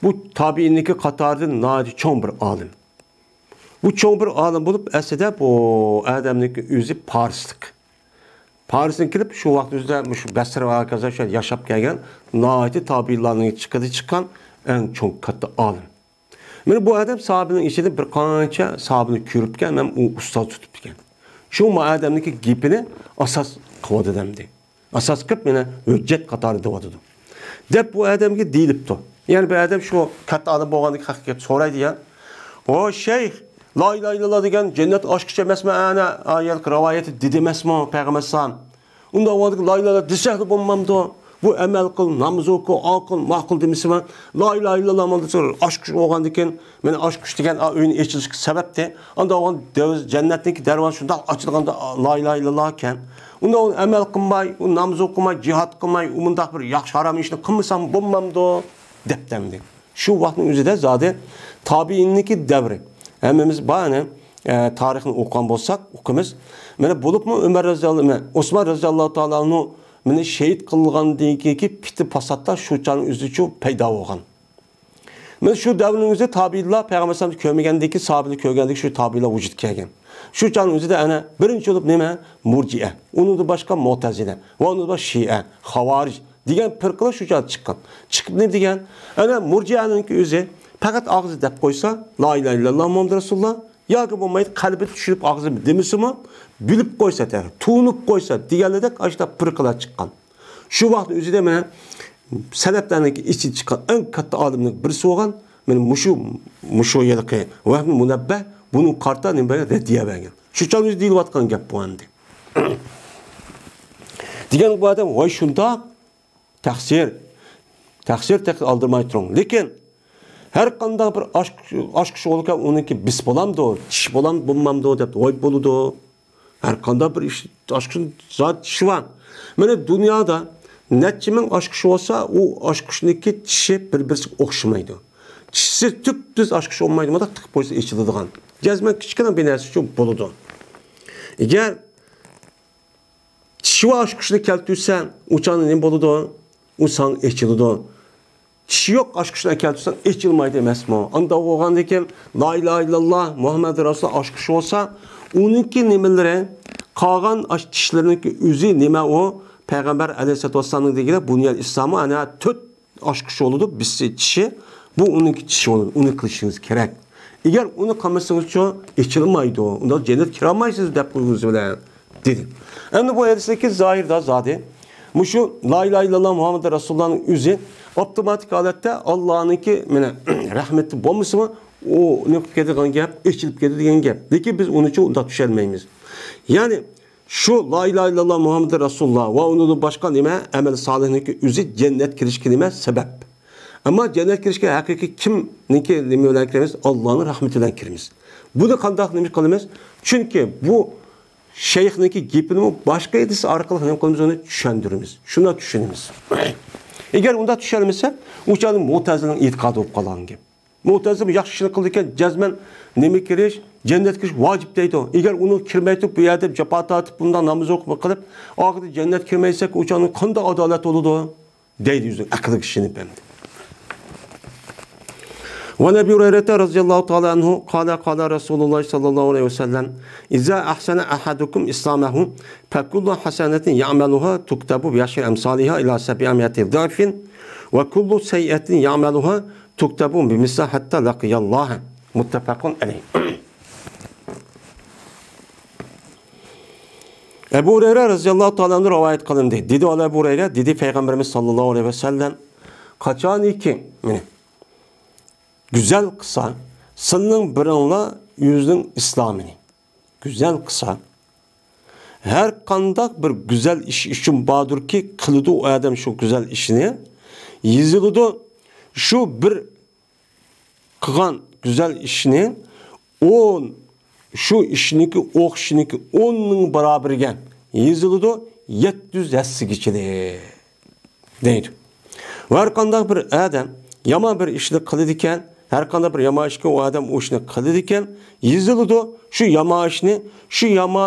bu tabiindeki Katar'da nadi çoğun bir alim. Bu çoğun bir alim bulup esede bu adamdaki yüzü Parislik. Paris'in girip şu vakit üzerinde şu Basra ve arkadaşlar yaşap gelgen naiti tabiilarının çıkan en çok katı alim. Yani bu adam sahabinin içinde bir kanca sahabini kürüp gel, ben o usta tutup gel. Şu adamdaki gipini asas kıvadı demdi. Asas kıp yine hüccet katarı dıvadıdı. Dep bu adam ki değilip to. Yani bir adam şu katta adam boğandık hakikat soraydı ya. O şeyh, la ilahe illallah degen cennet aşk emesmi ana ayet rivayeti dedi mesmi Peygamber sallam. Unda oğandık la ilahe illallah desek bulmamdı. Bu emel kıl, namaz oku, akıl, makul demesi var. La ilahe illallah mandı sonra aşk oğan deken, meni aşk degen öğün eçiliş sebepti. Anda oğan cennetteki dervan şunda açılganda la ilahe illallah ken. Unda o emel kılmay, namaz okumay, cihat kılmay, umundaq bir yaxşı haram işini kılmasam bulmamdı deptemdi. Şu vaktin özüde zaten tabiinniki devri. Hemimiz bana tarihini okuyan bolsak, okumuz. Mene bulup mu Ömer radıyallahu Osman radıyallahu ta'ala'nı mene şehit kılgan deyiki piti pasatlar şu canın üzücü peyda olgan. Mene şu devrin özü tabiillah Peygamber sallallahu kömegendeki sahabini kömegendeki şu tabiillah vücut kelgen. Şu canın özü ana birinci olup neme? Murciye. Onu da başka Mu'tezile. Onu da Şii, Havaric diyen pırkılar şu can çıkan. Çıkıp ne diyen? Ana Murciye'ninki özü fakat ağzı dep koysa la ilahe illallah Muhammed Resulullah ya ki bulmayıp kalbi düşürüp ağzı demesi mi? Bilip koysa der, tuğunup koysa diğerleri aşağıda pırkılar çıkan. Şu vakti özü de mene seleflerindeki içi çıkan en katı alimlik birisi olan benim muşu yedeki vehmi münebbeh bunun karta ne böyle reddiye vergen. Şu can özü değil vatkan gap bu andi. Diyen bu adam vay şunda taksir tek aldırmayı durun. Lekin her kanda bir aşk şu olurken onunki bis bolam da çiş bolam bulmam da dep oy boludu. Her kanda bir iş aşkın zat şu var. Mene dünyada netçimin aşk şu olsa o aşk şuniki çişi birbirisi okşamaydı. Çişi tüp düz aşk şu olmaydı ama da tık boysa içildiğin. Cezmen küçükken bir neresi şu boludu. Eğer çişi aşk şunu keltürsen uçanın ne boludu? Uçan içildi. Çişi yok aşk şuna keltürsen içilmaydı demez mi? Anda oğan deken la ilahe illallah Muhammed Resulullah aşk şu olsa onunki nimeleri kalan aşk çişlerinki üzü nime o Peygamber Aleyhisselatü Vesselam'ın dediği bunyal İslam'ı ana tüt aşk şu oldu biz çişi bu onunki çişi olur. Onu kılışınız gerek. Eğer onu kalmışsınız çoğu içilmaydı o. Onda cennet kiramayısınız dep koyunuz bile dedi. Hem de bu hadisteki zahir da zaten şu la ilahe illallah Muhammed Resulullah'ın üzü otomatik halette Allah'ınki rahmetli bulması mı o ne kadar gap, içilip gidiyor gap. Peki biz onun için onda düşermeyiz. Yani şu la ilahe illallah Muhammed Resulullah ve onun başka nime emel salihindeki üzü cennet giriş kelime sebep. Ama cennet giriş kelime hakiki kim niki nimeyle kirimiz Allah'ın rahmetiyle kirimiz. Bu da kandak nime kalimez. Çünkü bu şeyhniki gipini başka edisi arkalık ne konuğumuz onu düşündürümüz. Şuna düşünümüz. Eğer onda düşermişse uçanın Mu'tezile'nin itikadı olup kalan gibi. Mu'tezile yaxşı işini kıldıyken cezmen nemi kiriş, cennet kiriş vacip deydi o. Eğer onu kirmeytip bir yerde cepat atıp bundan namaz okuma kılıp ağırda cennet kirmeysek uçanın kanda adalet oldu o. Deydi yüzün akıllı kişinin bende. وعن أبي هريرة رضي الله تعالى عنه قال رسول الله صلى الله عليه وسلم إذا أحسن أحدكم إسلامه فكل حسنة يعملها تكتب بعشر أمثالها إلى 700 ضعف وكل سيئة يعملها تكتب بمثلها حتى لقي الله متفق عليه. Ebu Hureyre radıyallahu ta'ala'nın rivayet kılındı. Dedi Ebu Hureyre, dedi Peygamberimiz sallallahu aleyhi ve sellem kaçan iki güzel kısa, sınırın birinle yüzün İslam'ını. Güzel kısa. Her kandak bir güzel iş için bağdır ki kılıdı o adam şu güzel işini. Yazılıdı şu bir kıgan güzel işini on şu işiniki o işiniki onun beraber gen. Yazılıdı 700 yassı geçili. Deydi. Her kandak bir adam yama bir işini kılıdıken her kanda bir yama işini o adam o işini kılıdıken yazılıdı şu yama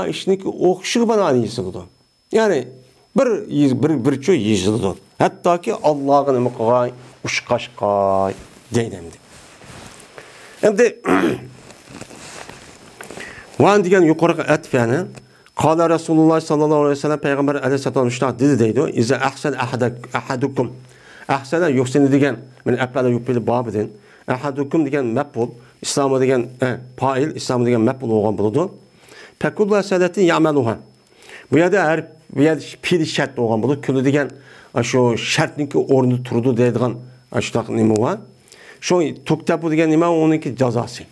işini ki okşu bana yazılıdı. Yani bir çoğu yazılıdı. Hatta ki Allah'ın emekağay uşkaşkay deylemdi. Hem de Van diyen yukarı et yani Kâle Resulullah sallallahu aleyhi ve sellem Peygamber aleyhisselatü vesselam dedi deydi. İze ahsen ahadukum. Ahsene yuhseni diyen min eflâle yubbili babidin. Ahadukum diyen mebul. İslam'a diyen pail. İslam'a diyen mebul olan buludu. Pekullu eseletin ya'meluha. Bu yerde her bir pili şart olan buludu. Külü diyen şu şartınki ornu turdu deydiğin Aştaq nima var? Şu tuktabu degan nima onunki cezası.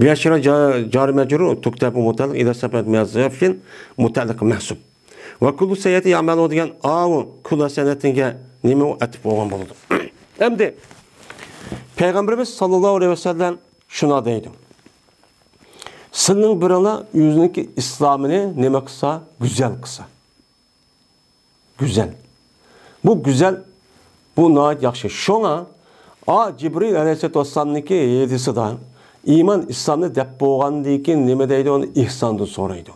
Biaşira cari mecrur tuktabu mutallaq ila sabab mezafin mutallaq mahsub. Ve kullu seyati ya'malu degan avu kullu senetinge nima atib olgan bo'ladi. Endi Peygamberimiz sallallahu aleyhi ve sellem şuna deydi. Sizning birala o'ziniki islomini nima qilsa, güzel qilsa. Güzel. Bu güzel, bu nayet yaxshi. Şona Cibril aleyhisselam'niki yedisidan iman İslam'ni deb bo'lgandan keyin nima deydi, onu ihsondan so'raydi.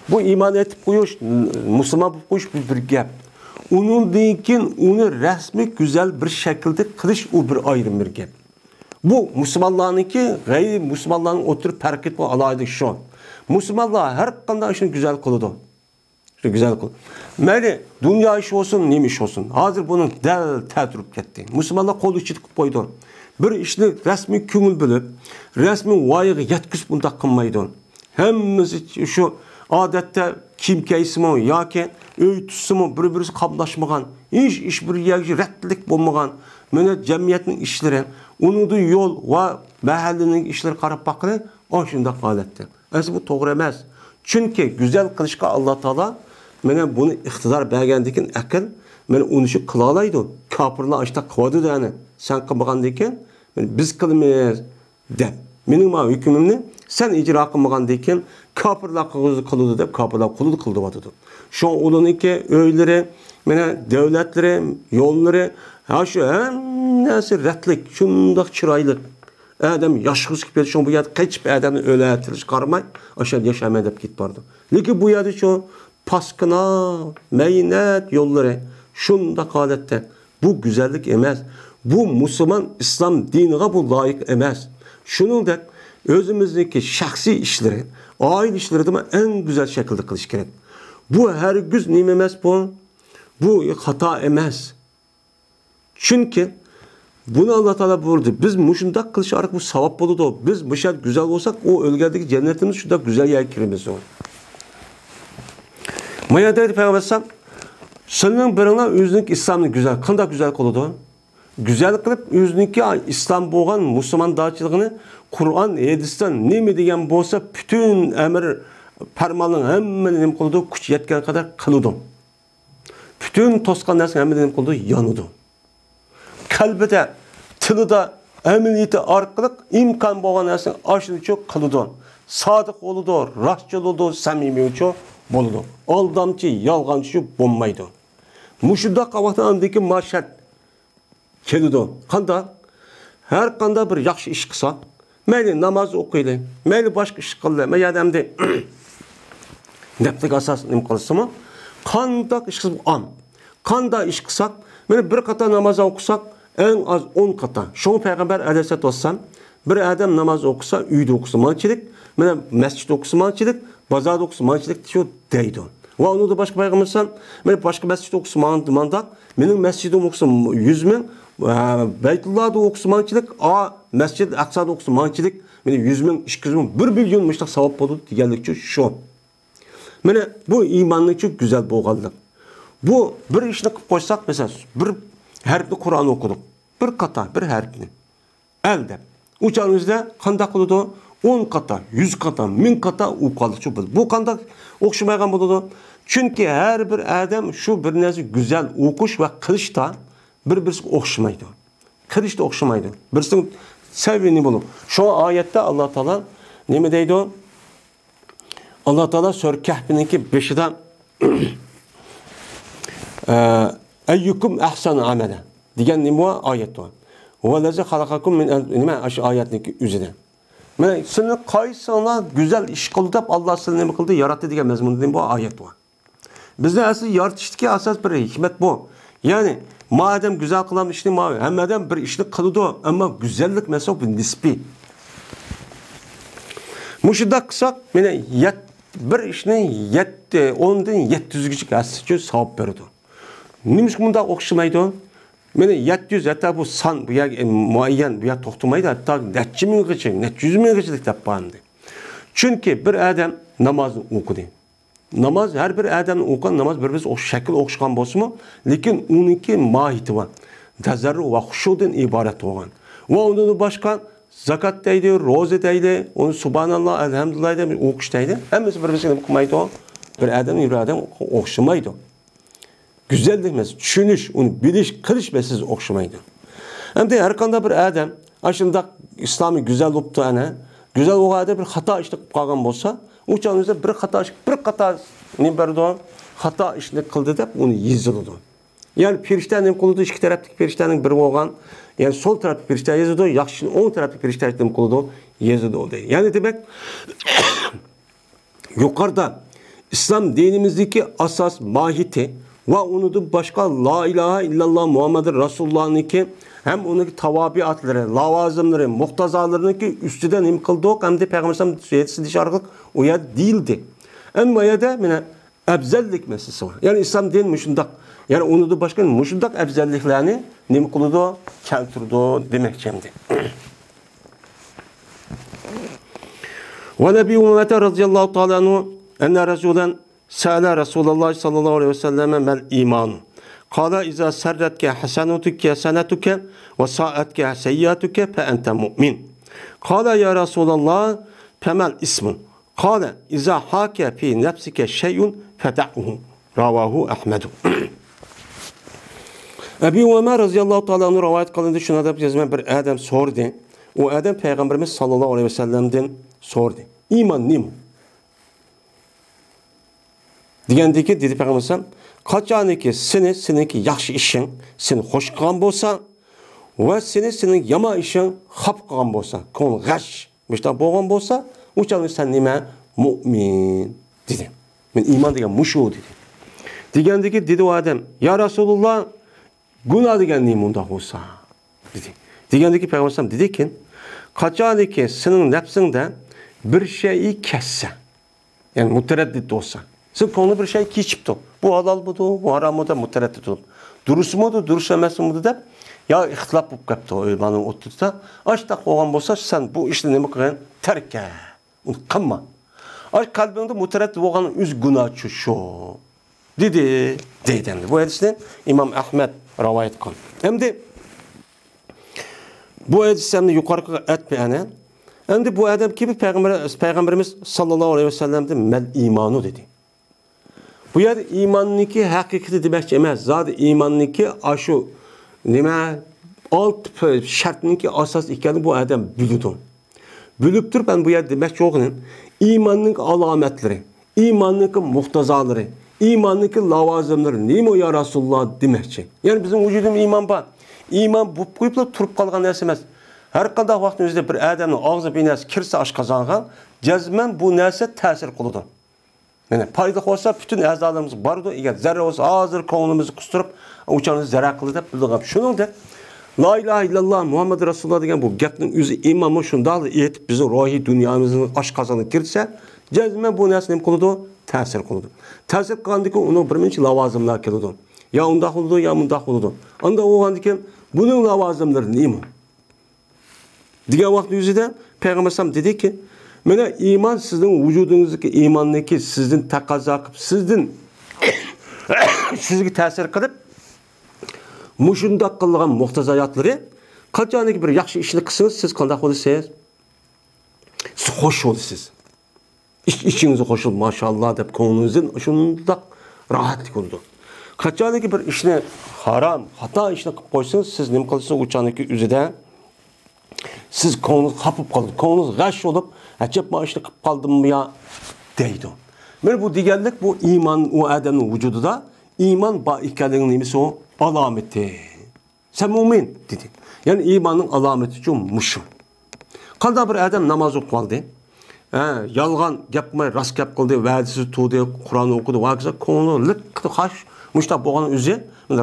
Bu iman etib qo'yish, musulmon bo'lib qo'yish bir gap. Undan keyin uni rasmiy güzel bir şekilde qilish u bir ayrım bir gap. Bu Müslümanlarınki gayri Müslümanların oturup fark etme alaydı şu. Müslümanlar her qanday işini güzel kılıdı. İşte güzel kılıdı. Meli dünya işi olsun, neyim iş olsun. Hazır bunun del tədrüb ketdi. Müslümanlar kolu içitip koydu. Bir işini resmi köngül bölüp, resmi vayığı yetküs bunda kılmaydı. Hemmisi şu adette kim keysimi ya ki öğütüsümü bir-birisi kablaşmağan, iş bir yerci rettilik bulmağan, mene cemiyetin işleri, unudu yol ve mahallenin işleri qarab bakırı, o şunda halettir. Bu doğru emas. Çünkü güzel kılışka Allah Teala mene bunu iktidar bergendikin akıl, mene onu şu kılalaydı. Kapırla açta kıvadı da yani. Sen kılmağandikin, biz kılmayız de. Benim hükümümni sen icra kılmağandikin, kapırla kılıdı de, kapırla kılıdı kıldı vatıdı. Şu an onunki öyleri, mene devletleri, yolları, ha şu hem nesi retlik, şundak çıraylık. Adam yaşlı gibi şu bu yerde kaç bir adamı öyle etiriş karmay, aşağı yaşamaya da git vardı. Lakin bu yerde şu paskına, meynet yolları, şundak halette. Bu güzellik emez. Bu Müslüman İslam dinine bu layık emez. Şunun da özümüzdeki şahsi işleri, aile işleri de en güzel şekilde kılış gerek. Bu her güz neyim emez bu? Bu hata emez. Çünkü bunu Allah Teala buyurdu. Biz muşundak kılış arık bu savap oldu. Biz bu şart güzel olsak o ölgedeki cennetimiz şurada güzel yer kirimiz o. Maya dedi Peygamber senin birine özünük İslam'ını güzel, kında güzel kılıdı. Güzel kılıp özünüki İslam boğan Müslüman dağçılığını Kur'an, hadisten ne mi diyen bolsa bütün emir parmağının hemen ne kılıdı, kuş yetken kadar kılıdı. Bütün toskan dersin hemen ne kılıdı, yanıdı. Kalbide, tılıda, eminiyeti arkalık imkan boğan dersin aşırı çok kılıdı. Sadık oludu, rastçıl oludu, samimi çok boludu. Aldamçı, yalgancı bulmaydı. Muşuda kavatanındaki maşet kelidi. Kanda, her kanda bir yaxşı iş kısa, meyli namaz okuyla, meyli başka iş kıldı, meyli adamda neplik asas nim kılsı mı? Kanda iş kısa an. Kanda iş kısa, meyli bir kata namaz okusak, en az 10 kata. Şunu Peygamber aleyhisselatü vesselam, bir adam namaz okusa, üyde okusa mançilik, meyli mescid okusa mançilik, bazarda okusa mançilik diyor deydi. Ve onu da başka Peygamber'sen, meyli başka mescid okusa mandak, benim mescidim okusa 100 bin, Beytullah'da okusa mançilik, Mescid-i Aksa'da okusa mançilik, mene 100 bin, 200 bin, 1 milyon müştak savap oldu diyenlikçi şu. Mene bu imanlık çok güzel boğaldık. Bu bir işini koysak mesela, bir harfli Kur'an okuduk. Bir kata, bir harfini. Elde. Uçağınızda kandak oldu, 10 kata, 100 kata, 1000 kata okualdık. Bu kandak okşumaygan oldu. Çünkü her bir adam şu bir nesi güzel okuş ve kılıçta bir-birisi okşamaydı. Kılıçta okşamaydı. Birisinin sevdiğini bulun. Şu ayette Allah Teala ne mi deydi o? Allah Teala Sure Kahf'ninki 5'de eyyukum ahsanu amele diyen ne bu ayet o. Ve lezi halakakum min aşı ayetninki üzerine. Yani senin kaysana güzel iş kıldı Allah seni ne kıldı yarattı diye mezmunu bu ayet o. Bizde asıl yaratıştaki asas bir hikmet bu. Yani madem güzel kılan işini mavi, hem bir işini kılıdı ama güzellik mesela bir nispi. Muşida kısak, yani bir işini ondan 700 kişi asıl savap verdi. Neymiş bunda okşamaydı? Yani 700 hatta bu san, bu ya muayyen, bu ya toxtumaydı hatta 700 kişi, 700 kişilik yapağındı. Çünkü bir adam namazını okudu. namaz her bir adamın o'qigan namoz bir-birisi shakl o'xshagan bo'lsa-mu, lekin uningki mohiyati bor. Tazarru va xushudan iborat bo'lgan. Va undan boshqa zakat deydi, roza deydi, onu subhanalloh, alhamdulillah deb o'qish deydi. Hammasi bir-birisiga qilmaydi. Bir adam bir adam o'xshamaydi. Güzellik emas, tushunish, uni bilish, qilish siz o'xshamaydi. Endi har qanday bir adam ashundaq islomiy go'zal bo'libdi ana, go'zal o'g'ada bir xato ishni qilib qolgan bo'lsa, u chog'ingizda bir qator ne berdi, xato ishni qildi deb uni yeziladi. Yani firishta nima qiladi, ikki tarafdagi firishtaning biri bo'lgan, yani sol tarafdagi firishta yezadi, yaxshi o'ng tarafdagi firishta nima qiladi, yezadi deydi. Yani demak yuqorida İslam dinimizdeki asas mahiyeti ve onu da başka la ilahe illallah Muhammed Resulullah'nınki hem onun tavabiatları, lavazımları, muhtazalarınki üstüden im kıldık hem de Peygamber Efendimiz dışarılık o ya değildi. Ama ya da yine ebzellik meselesi var. Yani İslam dini müşundak. Yani onu da başka müşundak ebzelliklerini nem kıldı, keltirdi demek şimdi. Ve Nebi Muhammed radıyallahu ta'ala anhu enne Resulen sa'ala Resulullah sallallahu aleyhi ve selleme mel iman. Kala iza serretke hasenutuke senetuke ve sa'etke seyyatuke fe ente mu'min. Kala ya Resulullah femel ismun. Kala iza hake fi nefsike şeyun feda'uhu. Ravahu Ahmedu. Ebu Ömer radıyallahu ta'ala anhu rivayet kılındı. Şuna da bir adam sordu. O adam Peygamberimiz sallallahu aleyhi ve sellem'den sordu. İman neymi? Degandiki dedi Peygamber qachoniki seninki yaxshi ishing seni xush qilgan bo'lsa va sening yomon ishing xaf qilgan bo'lsa, ko'ngil g'ash mishta bo'lgan bo'lsa, o'chani sen nima mu'min dedi. Men iymon degan mushu dedi. Degandiki dedi o odam, ya Rasululloh, gunoh degan nima unda bo'lsa dedi. Degandiki Peygamber dediki, qachoniki sening nafsingda bir şeyi kesse, yani mutaraddid olsa, sen konu bir şey keçipti. Bu halal mıdır, bu haram mıdır, mutaraddid olup. Durus mudur, durus emas mıdır deb, ya ixtilaf bo'lib qapti o'ymanning o'ttirsa, ashta qo'ygan bo'lsa, sen bu ishni nima qilgan? Tarka. Uni qilma. Ash qalbingda mutaraddid bo'lgan o'z gunohi shu. Dedi. Bu hadisni İmam Ahmed rivoyat qilgan. Endi bu hadisni yuqoriga aytmayana. Endi bu adam gibi Peygamberimiz sallallahu aleyhi ve sellem'de mel imanu dedi. Bu yer imanniki hakikati demek emas. Zaten imanniki aşu nima alt şartniki asas ekanini bu adam bildi. Bilib turib ben bu yer demek yo'qnin imanning alametleri, imanning muhtazaları, imanning lavazimlari nima ya Rasulullah demekçi. Yani bizim vücudumuz iman var. İman bu qo'yib turib qolgan narsa emas. Her qanday vaqtimizda bir adamning og'zi binasi kirsa oshqozonga, jazman bu narsa ta'sir qiladi. Yani payda olsa bütün a'zolarimiz bordi, agar zarra olsa hozir ko'nglimizni qustirib, o'chani zarar qildi deb bildim. Shuningdek, la ilahe illallah Muhammed Resulullah degan bu gapning o'zi imomni shunday aytib bizni ruhiy dunyomizning oshqozoniga kirsa, jazman bu narsa nima qiladi? Ta'sir qiladi. Ta'sir qilgandiki uni bir necha lavozimlar keladi. Ya unda qiladi, ya bunda qiladi. Unda o'g'andikan buning lavozimlari nima? Degan vaqt yüzüde Peygamber sallam dedi ki, "Mena iman sizin vücudunuzdaki imanniki sizin taqozo qilib, sizga ta'sir qilib, mushundaq qilgan muhtazayatları qachoniki bir yaxshi ishni qilsangiz, siz qanday bo'lasiz? Siz xush bo'lasiz. İçingizni qo'shilib, maşallah deb ko'nglingizni shundaq rohatlik bo'ladi. Qachoniki bir ishni harom, xato ishni qilib qo'ysangiz, siz nima qilsangiz, o'chaniki o'zida siz ko'nglingiz qapib qoldi, ko'nglingiz g'ash bo'lib, "Ajab men ishni qilib qoldimmi ya?" deydi. Mana bu deganlik bu iymon u odamning vujudida iymon bor ekanligining nimasi o? Alameti. Sen mu'min dedi. Yani iymonning alomati uchun mushu. Qanday bir odam namoz o'qib qoldi, yolg'on gapmay rost gap qildi, va'dasi to'di, Qur'on o'qidi, vaqsa ko'ngli liq xosh, mushtab bo'lgan o'zi,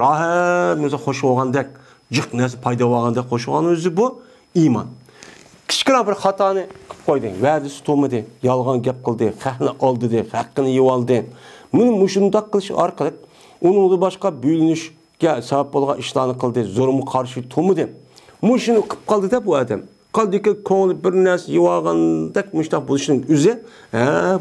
rohat, o'zi xo'sh bo'lgandek, jiq narsa paydo bo'lgandek xo'sh bo'lgan o'zi bu iman. Kichkina bir xatoni qilib qo'ydi, va'dasi to'madi, yolg'on gap qildi, haqni oldi, haqqini yeb oldi. Buni mushundaq qilish orqali uning boshqa bo'linishga sabab bo'lgan ishlarni qildi, zulmga qarshi to'madi. Mushuni qilib qoldi deb bu odam. qalbdagi ko'ngli bir narsa yig'agandek mushtaq bo'lishining o'zi,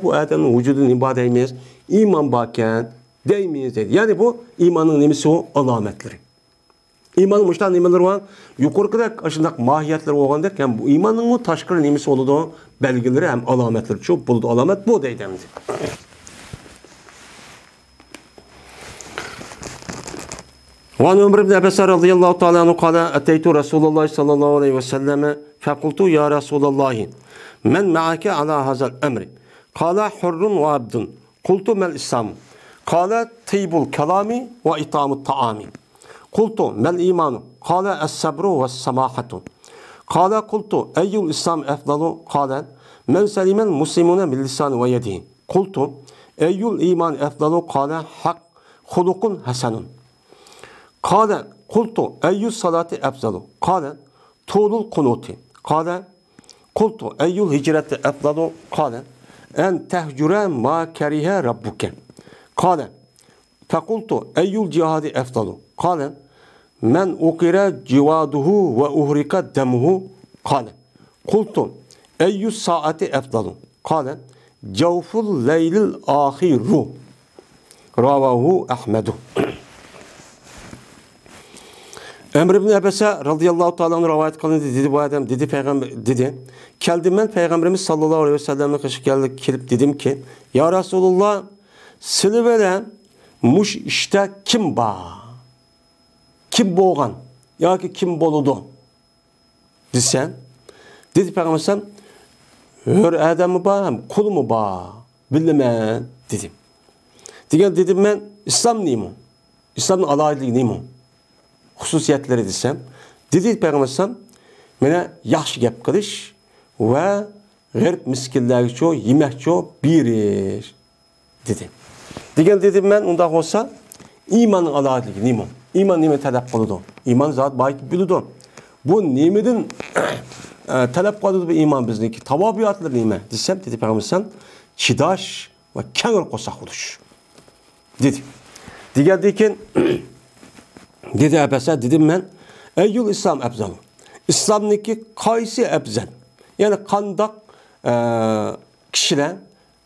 bu odamning vujudini nima deymiz? Iymon bor ekan deymiz deydi. Ya'ni bu iymonning nimasi o? Alomatlari. İmanın müştaq nimalar var? Yuqorqidek aşındaq mahiyetler olgandek, hem bu imanın o tashqari nimasi bo'ladi, belgileri hem alametleri çok bo'ladi. Alamet bu deydi. وعن عمر بن عباس رضي الله تعالى عنه قال أتيت رسول الله صلى الله عليه وسلم فقلت يا رسول الله من معك على هذا الأمر قال حر وعبد قلت ما الإسلام قال طيب الكلام وإطعام الطعام قلت ما الإيمان قال الصبر والسماحة قال قلت أي الإسلام أفضل قال من سلم المسلمون باللسان ويده قلت أي الإيمان أفضل قال حق خلق حسن قال قلت أي الصلاة أفضل قال طول القنوت قال قلت أي الهجرة أفضل قال أن تهجر ما كره ربك قال فقلت أي الجهاد أفضل قال من أقر جواده وأهرق دمه قال قلت أي الساعة أفضل قال جوف الليل الآخر رواه أحمد Ömer ibn Abbas radıyallahu ta'ala rivayet kılındı dedi bu adam dedi peygamber dedi. Geldim ben peygamberimiz sallallahu aleyhi ve sellem'e karşı gelip dedim ki ya Resulullah seni veren muş işte kim ba? Kim boğan? Ya ki kim boludu? Desen dedi peygamber hör adamı ba hem kulu mu ba? Bilmem dedim. Dedim ben İslam neyim? İslam'ın alaylığı neyim? Xususiyetleri desem, dedi Peygamber mene yaxşı gap qilish ve g'arib miskinlarga cho yemak cho berir dedi. Dedim ben unda olsa imanın alaylığı nima? İman nima talep qiladi? İman zat bayt biladi. Bu nimadan talep qiladi bu iman bizniki? Tavabiyatlar nima? Desem dedi Peygamber chidash ve kengir qo'saq bo'lish. Dedi. Degandan dedi Abbas'a dedim ben Eyyul İslam ebzel. İslam'daki kaysi ebzel. Yani kandak kişiler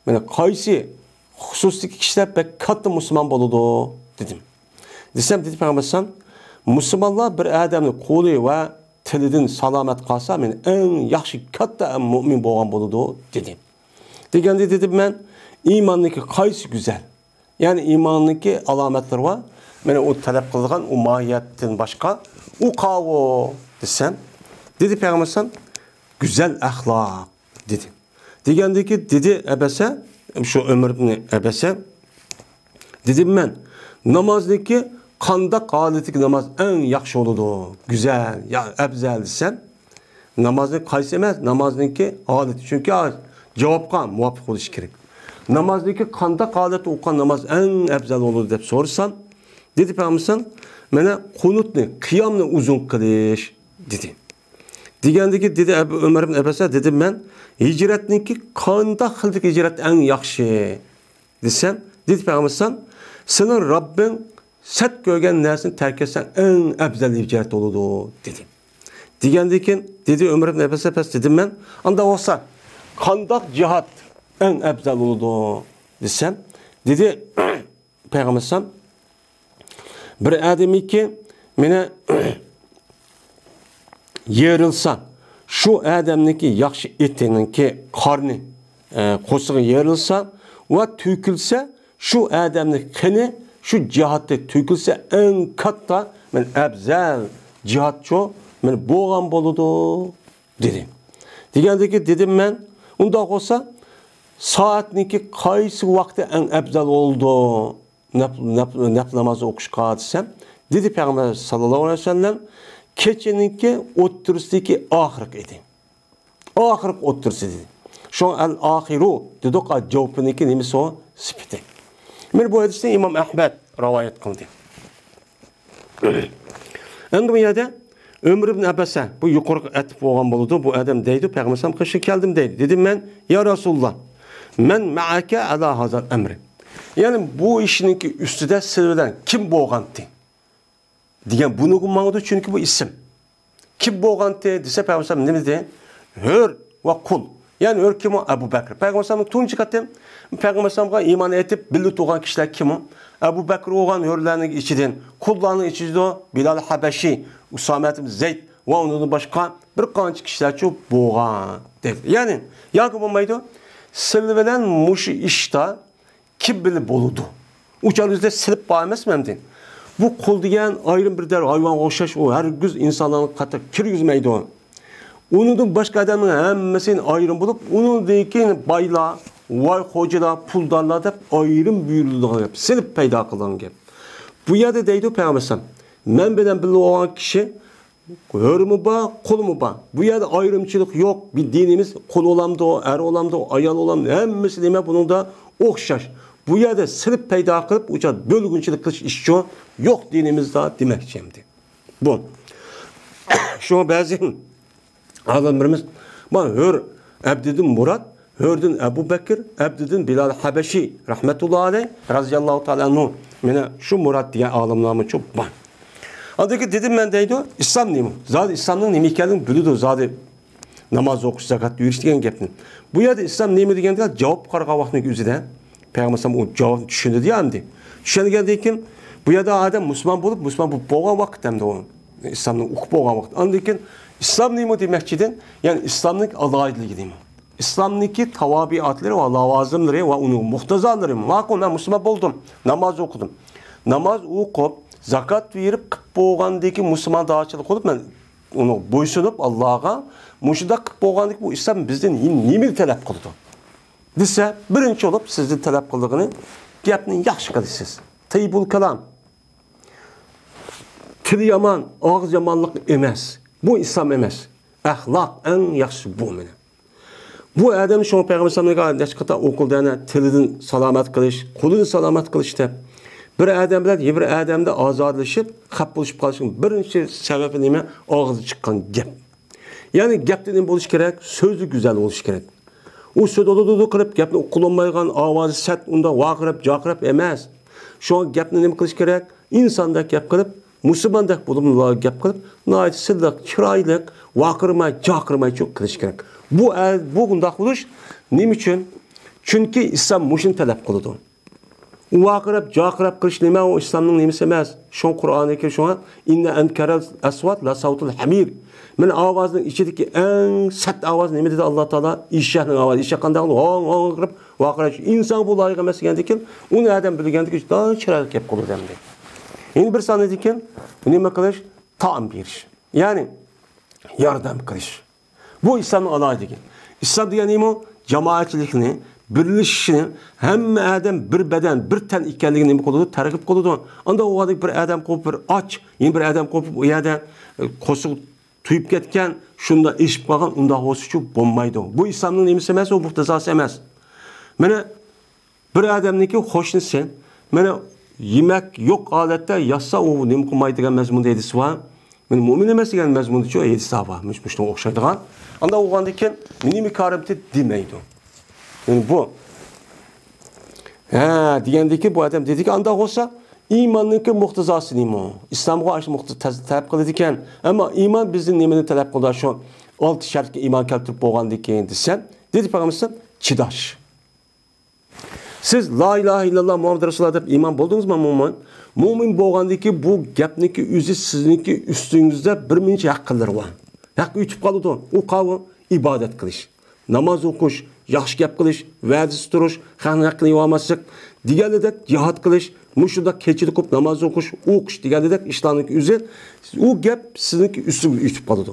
yani kaysi hususdaki kişiler pek katı Müslüman boludu dedim. Desem dedi Peygamber Müslümanlar bir adamın kolu ve tilidin salamet kalsa yani en yaxşı katı en mümin boğan boludu dedim. Dedim ben imandaki kaysi güzel. Yani imandaki alametler var. Mene o talep kılgan o mahiyetten başka o kavu desem dedi Peygamber güzel ahlak dedi. Degandaki dedi Abbas'a şu Ömer ibn Abbas'a dedim ben namazdaki kandak haletiki namaz en yaxşı oldu. Güzel ya ebzel desem namazın kaysi emez namazdaki haleti çünkü cevapka muvafık oluş gerek. Namazdaki kandak haleti okuyan namaz en ebzel olur deyip sorsan dedi Peygamber mene kunutni, kıyamni uzun kılış dedi. Degandaki dedi Ömer ibn Abbas'a dedim ben hicretninki kanda kıldık hicret en yaxşı desem dedi Peygamber senin Rabbin set görgen nersini terk etsen en ebzel hicret olurdu dedi. Degandaki dedi Ömer ibn Abbas'a dedim ben anda olsa kandak cihat en ebzel olurdu desem dedi Peygamber bir adamı ki mene yerilsa şu adamniki yaxşı etininki karnı qo'sig'i yerilsa ve tökülse şu adamning qini şu cihatta tökülse en katta men abzal cihatço men boğan boludu dedi. Degandaki dedim ben unda olsa saatniki qaysi vaqti en abzal oldu nafl namazı okuşqa desem dedi Peygamber sallallahu aleyhi ve sellem keçeninki o'ttirsiki oxirgi edi. Oxirgi o'ttirsi dedi. Şu al axiru dedik javobiniki nimasi o sifati. Men bu hadisni İmam Ahmed rivayet qildi. Endi bu yerda Ömer ibn Abbas'a bu yuqorqi aytib bo'lgan bo'ldi. Bu adam deydi Peygamber qishi keldim deydi. Dedim men ya Rasulullah men ma'aka ala hazal amri. Yani bu işinki üstüde sırrıdan kim boğantı? Diyen bunu kullanıyordu çünkü bu isim. Kim boğantı dese Peygamber ne dedi? hör ve kul. Yani hör kim o? Ebu Bekir. Peygamber'in tuncu katım. Peygamber'e iman etip billi tuğan kişiler kim o? Ebu Bekir oğan hörlerinin içinden, kullarının içinde o Bilal Habeşi, Usamet ibn Zeyd ve onun başka bir kançı kişiler çok boğan. Yani yakın olmaydı. Silvelen muşu işte kim bilir boludu. Uçarızda silip bağımız memdin. Bu kul diyen ayrım bir der hayvan oşaş o her güz insanların katı kir yüzmeydi o. Onun başka adamın hemmesini ayrım bulup onun deyken bayla, vay hocada, puldarla da ayrım buyurduğu gibi silip peyda kılan gibi. Bu yerde deydi Peygamber. Men bilen billi olan kişi hörmü ba, kul mu ba? Bu yerde ayrımçılık yok. Bir dinimiz kul olamdı o, er olamdı o, ayal olamdı. Hemmesi demek bunun da okşaş. Bu yerde silip peyda kılıp uca bölgünçülük kılıç işçi yok dinimizde demek şimdi. Bu. Şu bazı adamlarımız bana hör Ebdedin Murat, hördün Ebu Bekir, Ebdedin Bilal Habeşi rahmetullahi aleyh razıyallahu teala anhu. Mene şu Murat diye alimlerim çok var. Adaki dedim ben deydi İslam neymi? Zaten İslam'ın neymi hikayenin bülüdür zaten namaz okuş zakat yürüyüş diyen gepnin. Bu yerde İslam neymi diyen de cevap karga vaktinin üzerinde. Peygamber o cevap düşündü diye amdi. Düşündüğündeyken bu yerde adam Müslüman bulup Müslüman bu boğan vakit hem de o İslam'ın okup boğan vakit. Andayken İslam neymi demekçiden yani İslam'ın alaylığı neymi? İslam'daki tavabiatları ve lavazımları ve onun muhtazaları. Vakon ben Müslüman buldum. Namaz okudum. Namaz okup zakat verip boğandaki Müslüman dağçılık olup ben onu boysunup Allah'a muşida boğandaki bu İslam bizden neymi talep kıldı? Dese birinci olup sizin talep kıldığını gepnin yaxşı kılısınız. Tayyibul kelam. Tili yaman, ağız yamanlık emez. Bu İslam emez. Ahlak en yaxşı bu mene. Bu adam şu Peygamber sallallahu okulda tilini salamat kılış, kulunu salamat kılış deb. Bir adam bilan bir adamda azadlaşıp, xap buluşup kalışın birinci sebebi nime? Ağzı çıkan gep. Yani gepten buluş gerek, sözü güzel oluş gerek. O söz dolu kırıp gepni kullanmaygan avazı sert unda vaqırıp, jaqırıp emez. Şu an gepni nime kılış gerek? İnsanda gep kılıp, Müslümandak bulumlu gep kılıp, nayet sırlık, çıraylık, vaqırmay, jaqırmay çok kılış gerek. Bu gundaq buluş nime için? Çünkü İslam muşun talep kılıdı. Vaqırıp, jaqırıp kılış nime o İslam'ın nimesi emez. Şu Kur'an-ı Kerim şu an inne enkerel asvat la sautul hamir. Men avazın içindeki en sert avaz nime dedi Allah Teala? İşşahның avazı. İşşah qanday olup, qırıp, vaqırıp. İnsan bu layık emas degandikin, onu adam bilgendik daha çıraylık gep kılır demdi. Endi bir sani diken, nime kılış? Taam beriş. Yani yardım kılış. Bu İslam'ın alaydığı. İslam diyen neymi o? Cemaatçilikini, birleşişini, hem adam bir beden, bir ten ikenliğini neymi koludu? Tergip koludu. Anda o adı bir adam kopup bir aç, yeni bir adam kopup o yerde kosuq tuyup ketken, şunda eşip kalgan, onda hoşucu bombaydı. Bu İslam'ın neymise emez, o muhtazası emez. Mene bir adamniki hoşunu sen, mene yemek yok adette yassa o neymi kumaydı gen mezmunda edisi var. Men mümin emesi gen mezmunda çoğu edisi var. Müşmüştün okşaydıgan. Anda oğandayken minimi karimti demeydi. Yani bu. Diyendeki bu adam dedi ki anda olsa imanın ki muhtazası neymi o? İslam'a aşı muhtazası talep kıldı diken. Ama iman bizim neymini talep kıldı şu 6 şartki iman keltirip boğan diken desen. Dedi Peygamber çidaş. Siz la ilahe illallah Muhammed Resulullah deb iman buldunuz mu mu'min? Mu'min boğandaki bu gapniki üzü sizniki üstünüzde bir minç hakkıları var. Hakkı ütüp kalıdı. O kavı ibadet kılış. Namaz okuş, yaxşı gap kılış, vəziz turuş, xan haqqını yavamasıq, digərlədək cihad kılış, muşuda keçidi kop namaz okuş, digərlədək işlanınki üzü, o gap sizinki üstünü ütüp kalıdı.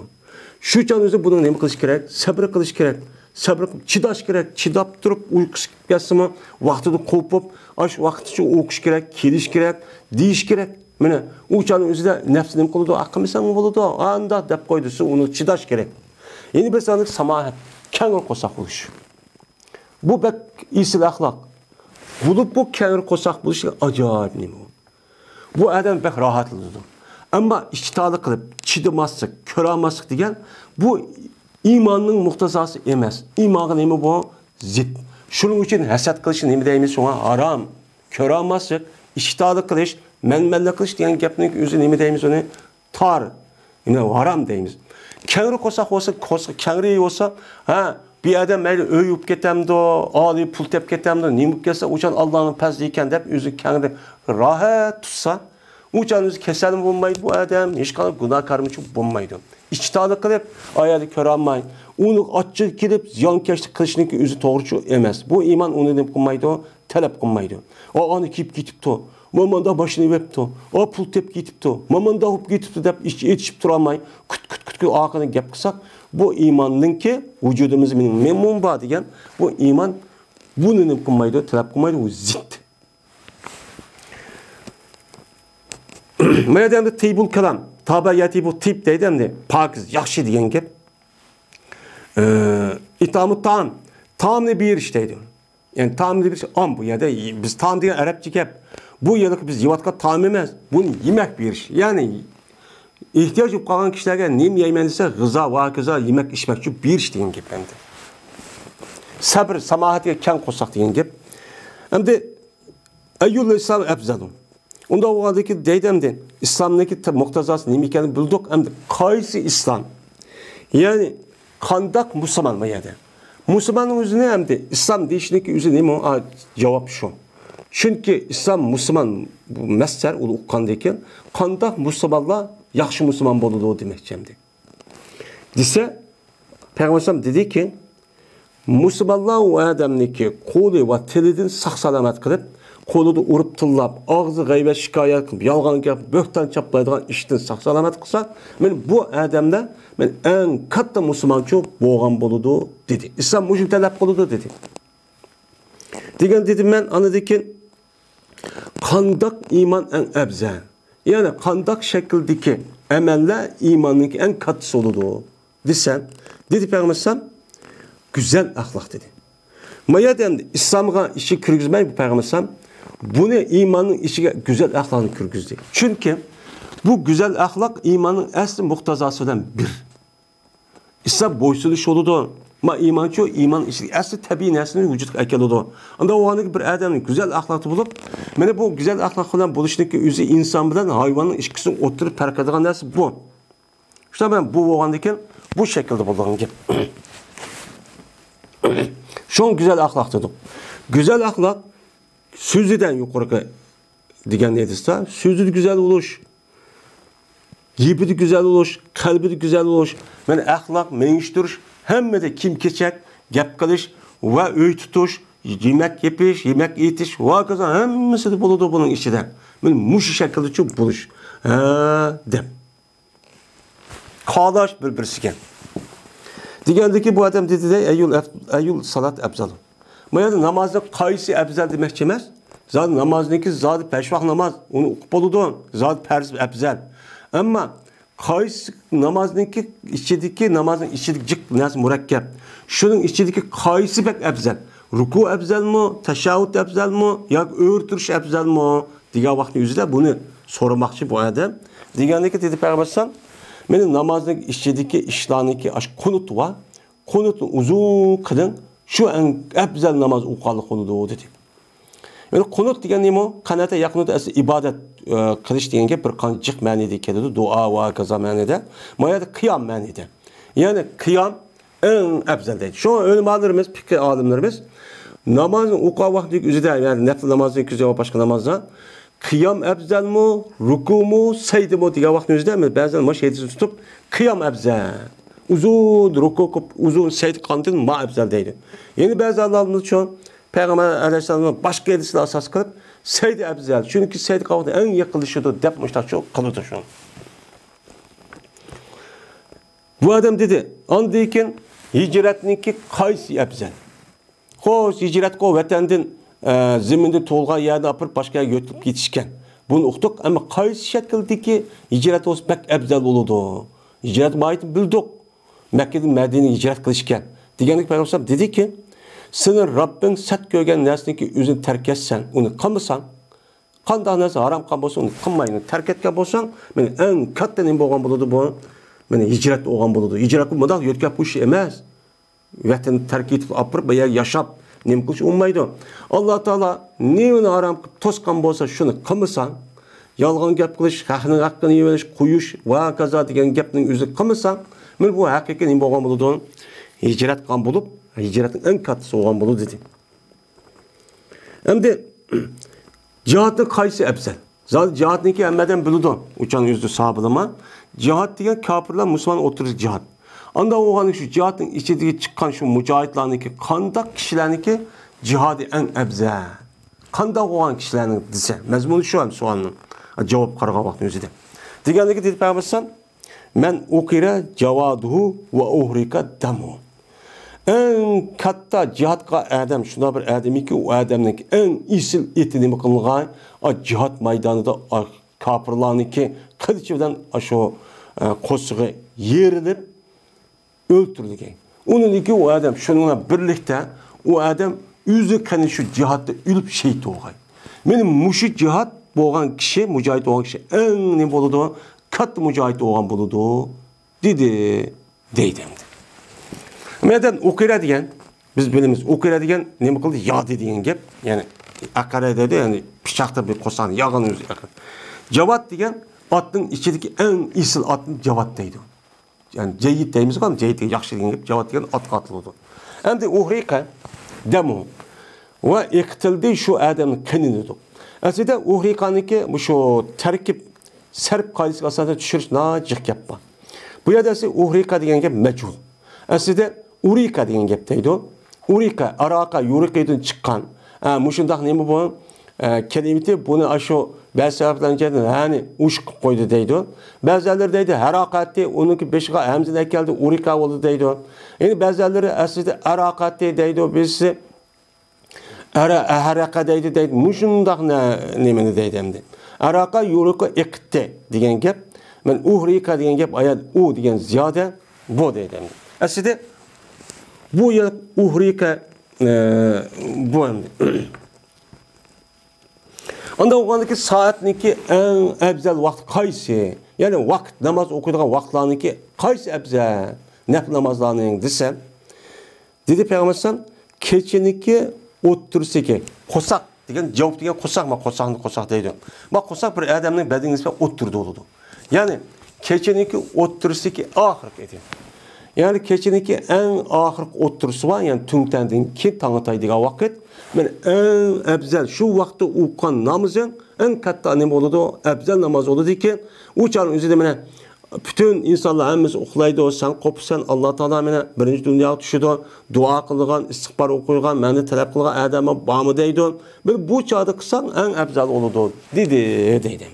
Şu can özü bunun neymi kılış gerek? Sabır kılış gerek. Sabır, çıdaş gerek. Çıdap durup uykusu gelsin vaxtını kopup, aş vaxtı için okuş gerek, keliş gerek, deyiş gerek. Mene, o canın özü de nefsini kılıdı, akımısan mı buludu, anda dep koydusu, onu çıdaş gerek. Yeni bir sanık samahat, kenar kosak buluş. Bu bek isil ahlak. Bulup bu kenar kosak buluş acayip neymi o. Bu adam bek rahatlıdır. Ama iştahlı kılıp, çıdımazsık, köramazsık diyen, bu imanın muhtazası emez. İmanın neymi bu? Zid. Şunun için hesed kılışı neymi deyimiz sonra haram, köramazsık, iştahlı kılış, menmelle kılış diyen gepinin özü neymi deyimiz onu tar, yine haram deyimiz. Kengri ko'sak olsa, kengri olsa, ha, bir adam mayli öy up ketamdi, ali pul tep ketamdi, nima kelsa, o'shan Allohning fazli ekan deb o'zi kengri rohat tutsa, o'shan o'zi kasal bo'lmaydi bu adam, hech qanday gunohkorlik bo'lmaydi. İçtihad qilib, oyatni ko'ra olmay, uni ochib kelib ziyonkashlik qilishning o'zi to'g'ri emas. Bu iymon uni deb qilmaydi, talab qilmaydi. O ani kiyib ketibdi. Momanda boshini yebdi. O pul tep ketibdi. Momanda hop ketibdi deb yetishib tura olmay, kut oqini gap qilsak, bu iymonninki vujudimiz memnun bor degan, bu iymon buni deb qilmaydi, talab qilmaydi, u zid. Mademde taybul kalam, tabiati bu tip deydimdi, pakiz, yaxshi degan gap. İtamı tamni bir işteydi. Yani tamni bir şey, bu ya da biz tam degan Arapça gap. Bu yıllık biz yivatqa tam emas, bunu yemek bir iş. Yani ihtiyaç yok kalan kişilerge nem yeymen dese gıza, vakiza, yemek, içmek şu bir iş degan gap endi. Sabr, samahatiga kang qo'shsak degan gap. Endi ayyul İslam afzalun. Onda o vaqtdagi deydimdi, İslamdagi muqtazası nima ekanini bildik, endi qaysi İslam? Yani qandaq musulmon mı yedi? Musulmonning o'zini endi İslam deyishniki o'zi nima? Javob shu. Chunki İslam musulmon bu masdar uni uqqanda ekan, qandaq musulmonlar yaxshi musulmon bo'ladi demoqchi endi. Desa, Payg'ambar dediki, musulmonlar u odamniki qo'li va tilidan sog'-salomat qilib, qo'lida urib tillab, og'zi g'aybat shikoyat qilib, yolg'on gap, bo'xton chaplaydigan ishdan sog'-salomat qilsa, men bu odamda men eng katta musulmonchi bo'lgan bo'ladi dedi. Islom mushun talab qiladi dedi. Degan dedim men anadiki qandoq iymon eng afzal. Ya'ni qandoq shakldagi amallar iymonning eng kattasi bo'ladi desam, dedi Payg'ambar güzel ahlak dedi. Mayadem İslam'a işi kirgizmey bu Payg'ambar bunu imanın içine güzel ahlakını kirgizdi. Çünkü bu güzel ahlak imanın asli muhtazasından bir. İslam boysuluş oludu. Ma iman şu iman içi asli tabii neslinin vücut ekelidu. Anda o anki bir adamın güzel ahlakı bulup, beni bu güzel ahlakından buluştaki üzü insan bilen hayvanın ilişkisini oturup terk edilen nesli bu. İşte ben bu oğandaki bu şekilde bulduğum gibi. Şu an güzel ahlak dedim. Güzel ahlak sözüden yukarı diyen neyse, sözü de güzel oluş, yipi de güzel oluş, kalbi de güzel oluş. Yani ahlak, meniştiriş, hem de kim keçek, gap kılış ve öy tutuş, yemek yapış, yemek yetiş, ve kazan hemmesi de buludu bunun içinden. Yani muşu şekilde çok buluş. Dem. Kardeş birbirisiken. Degandiki bu adam dedi de eyyul salat afzal. Mayada namazda qaysi afzal demekçi emas. Zaten namazniki zat peşvaq namaz, onu o'qib bo'ladi. Zat farz afzal. Ammo qaysi namazniki ichidagi namazning ichidagi nas murakkab. Shuning ichidagi qaysi bak afzal? Ruku afzalmi, tashahhud afzalmi yoki o'rtirish afzalmi degan vaqtning o'zida buni so'ramoqchi bu adam. Degandiki dedi Payg'ambar mening namozning ichidagi ishlarniki qunut va qunutni uzun qiling, shu eng afzal namoz o'qishlik bo'ladi dedi. Yani qunut degan nima? Qanota yaqinda asli ibodat qilish deganga bir qanjiq ma'noda keladi, duo va kaza ma'noda. Mayada qiyam ma'noda. Yani qiyam eng afzal deydi. Şu o'limalarimiz, fikr olimlarimiz namozni o'qish vaqtiga o'zida, yani nafl namozning ko'zi va boshqa namozda qiyam afzalmi, rukumu, sajdami degan vaqtning o'zida ba'zan mana shu tutib qiyam afzal. Uzun ruku, uzun sajd qandan ma afzal deydi. Yani ba'zi olimlar uchun Peygamber Aleyhisselam'ın başka hadisine asas kılıp sayd afzal. Çünkü sayd qavda en yaqinlashudir deb mushtaç qiladi shuni. Bu adam dedi, andikin hicretninki qaysi afzal? Xo'sh, hicret qo vatandan zimində to'lgan yerni apirib boshqa yerga o'tib ketishgan. Buni uqdiq, ammo qaysi shakldagi hicret o'z bak afzal bo'ladi? Hicret ma'yit bildik. Makkadan Madinaga hicret qilishgan. Deganlik Payg'ambar dedi-ki, senin Rabbin sat ko'rgan narsani o'zini tark etsan, uni qilmasan, qanday narsa harom qilgan bo'lsa, uni qilmayni tark etgan bo'lsang, meni eng katta nima bo'lgan bo'ladi bu? Meni hijrat bo'lgan bo'ladi. Hijrat bu mo'daq yo'tkab qo'yish emas. Vatanni tark etib, apirib, bu yerga yashab, nima qilish olmaydi. Alloh taolo nimani harom qilib to'sgan bo'lsa, shuni qilmasan, yolg'on gap qilish, haqni haqqini yeyilish, qo'yish va kaza degan gapning o'zini qilmasan, Men bu haqiqiy nima bo'lgan bo'ladi? Hijrat qilgan bo'lib, hijratning eng kattasi bo'lgan bo'ladi dedi. Endi cihatning qaysi afzal? Zaten cihatniki hammadan biladi. Uçan yüzlü sahabalama. Cihat degan kafirlar musulmon o'tirish cihat. Anda o'g'an shu cihatning ichidagi chiqqan shu mujohidlarniki qanday kishilarniki jihodi eng afzal. Qanday o'g'an kishilarning desa, mazmuni shu ham savolning javob qarag'an vaqt o'zida. Deganligi deb bermasam, men uqira javaduhu va uhrika damu. En katta cihatqa adam şuna bir adamiki o adamning en isil etini qilgan cihat maydonida kafirlarniki qilichidan aşo qo'sig'i yerilib o'ltirilgan. Uningki o adam shuningla birlikda o adam o'zi qani shu cihatda o'lib shehid bo'lgan. Mening mushu cihat bo'lgan kishi, mujohid bo'lgan kishi eng nima bo'ladi? Katta mujohid bo'lgan bo'ladi dedi deydi. Madem okuyra degan, biz bilamiz, okuyra degan nima qildi? Yodi degan gap, ya'ni aqara dedi, ya'ni pichoqda bir qo'sani yog'ini o'zi aqar. Javat degan otning ichidagi eng isil otni javat deydi. Ya'ni jayyid deymiz-ku, jayyid yaxshi degan gap, javat degan ot qatiladi. Endi uhriqa damu va iqtildi shu odamning qanini. Aslida uhriqaniki bu shu tarkib sarf qoidasiga asosan tushirish nojiq gap bor. Bu yerda uhriqa degan gap majhul. Aslida urika degan gap deydi. Urika, araqa, yuriqadan chiqqan. Mushundaq nima bu? Kelimati buni ashu ba'zilaridan hani ush qilib qo'ydi deydi. Ba'zilar deydi haraqati, uniki beshiga hamzani keldi, urika bo'ldi deydi. Endi ba'zilari aslida araqati deydi, birisi haraqa deydi. Mushundaq nimani deydi endi. Araqa, yuriqa, iqti degan gap. Men uhrika degan gap ayat u degan ziyoda bu deydi endi. Aslida bu yer uhrika bu endi. Onda o'g'andagi soatniki eng afzal vaqt qaysi? Ya'ni vaqt namoz o'qiydigan vaqtlarniki qaysi afzal? Nafl namozlarning desam, dedi Payg'ambar kechiniki o'ttirsiki, qo'saq degan javob degan qo'saqma, qo'saq deydi. Bu qo'saq bir odamning badaniga nisbatan o'ttirdi bo'ladi. Ya'ni kechiniki o'ttirsiki oxirgi edi. Yani keçiniki en ahir otursu var, yani tüngtendin ki tanıtaydığı vakit. Ben en ebzel şu vakti okuyan namazın en katta ne oldu? Ebzel namaz oldu ki uçarın üzerinde mene bütün insanlar hemiz oklaydı o sen kopsan Allah Teala mene birinci dünya düşüdü. Dua kılgan, istiğfar okuygan, meni talep kılgan adama bağımı deydi. Ben bu çağda kısan en ebzel oldu dedi.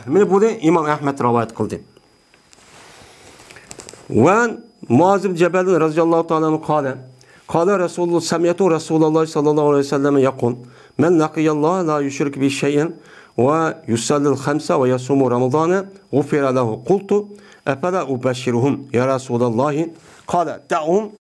Mene burada İmam Ahmed rivayet kıldı. وعن معاذ بن جبل رضي الله تعالى عنه قال رسول الله سمعت رسول الله صلى الله عليه وسلم يقول من لقي الله لا يشرك به شيئا ويصلي الخمس ويصوم رمضان غفر له قلت أفلا أبشرهم يا رسول الله قال دعهم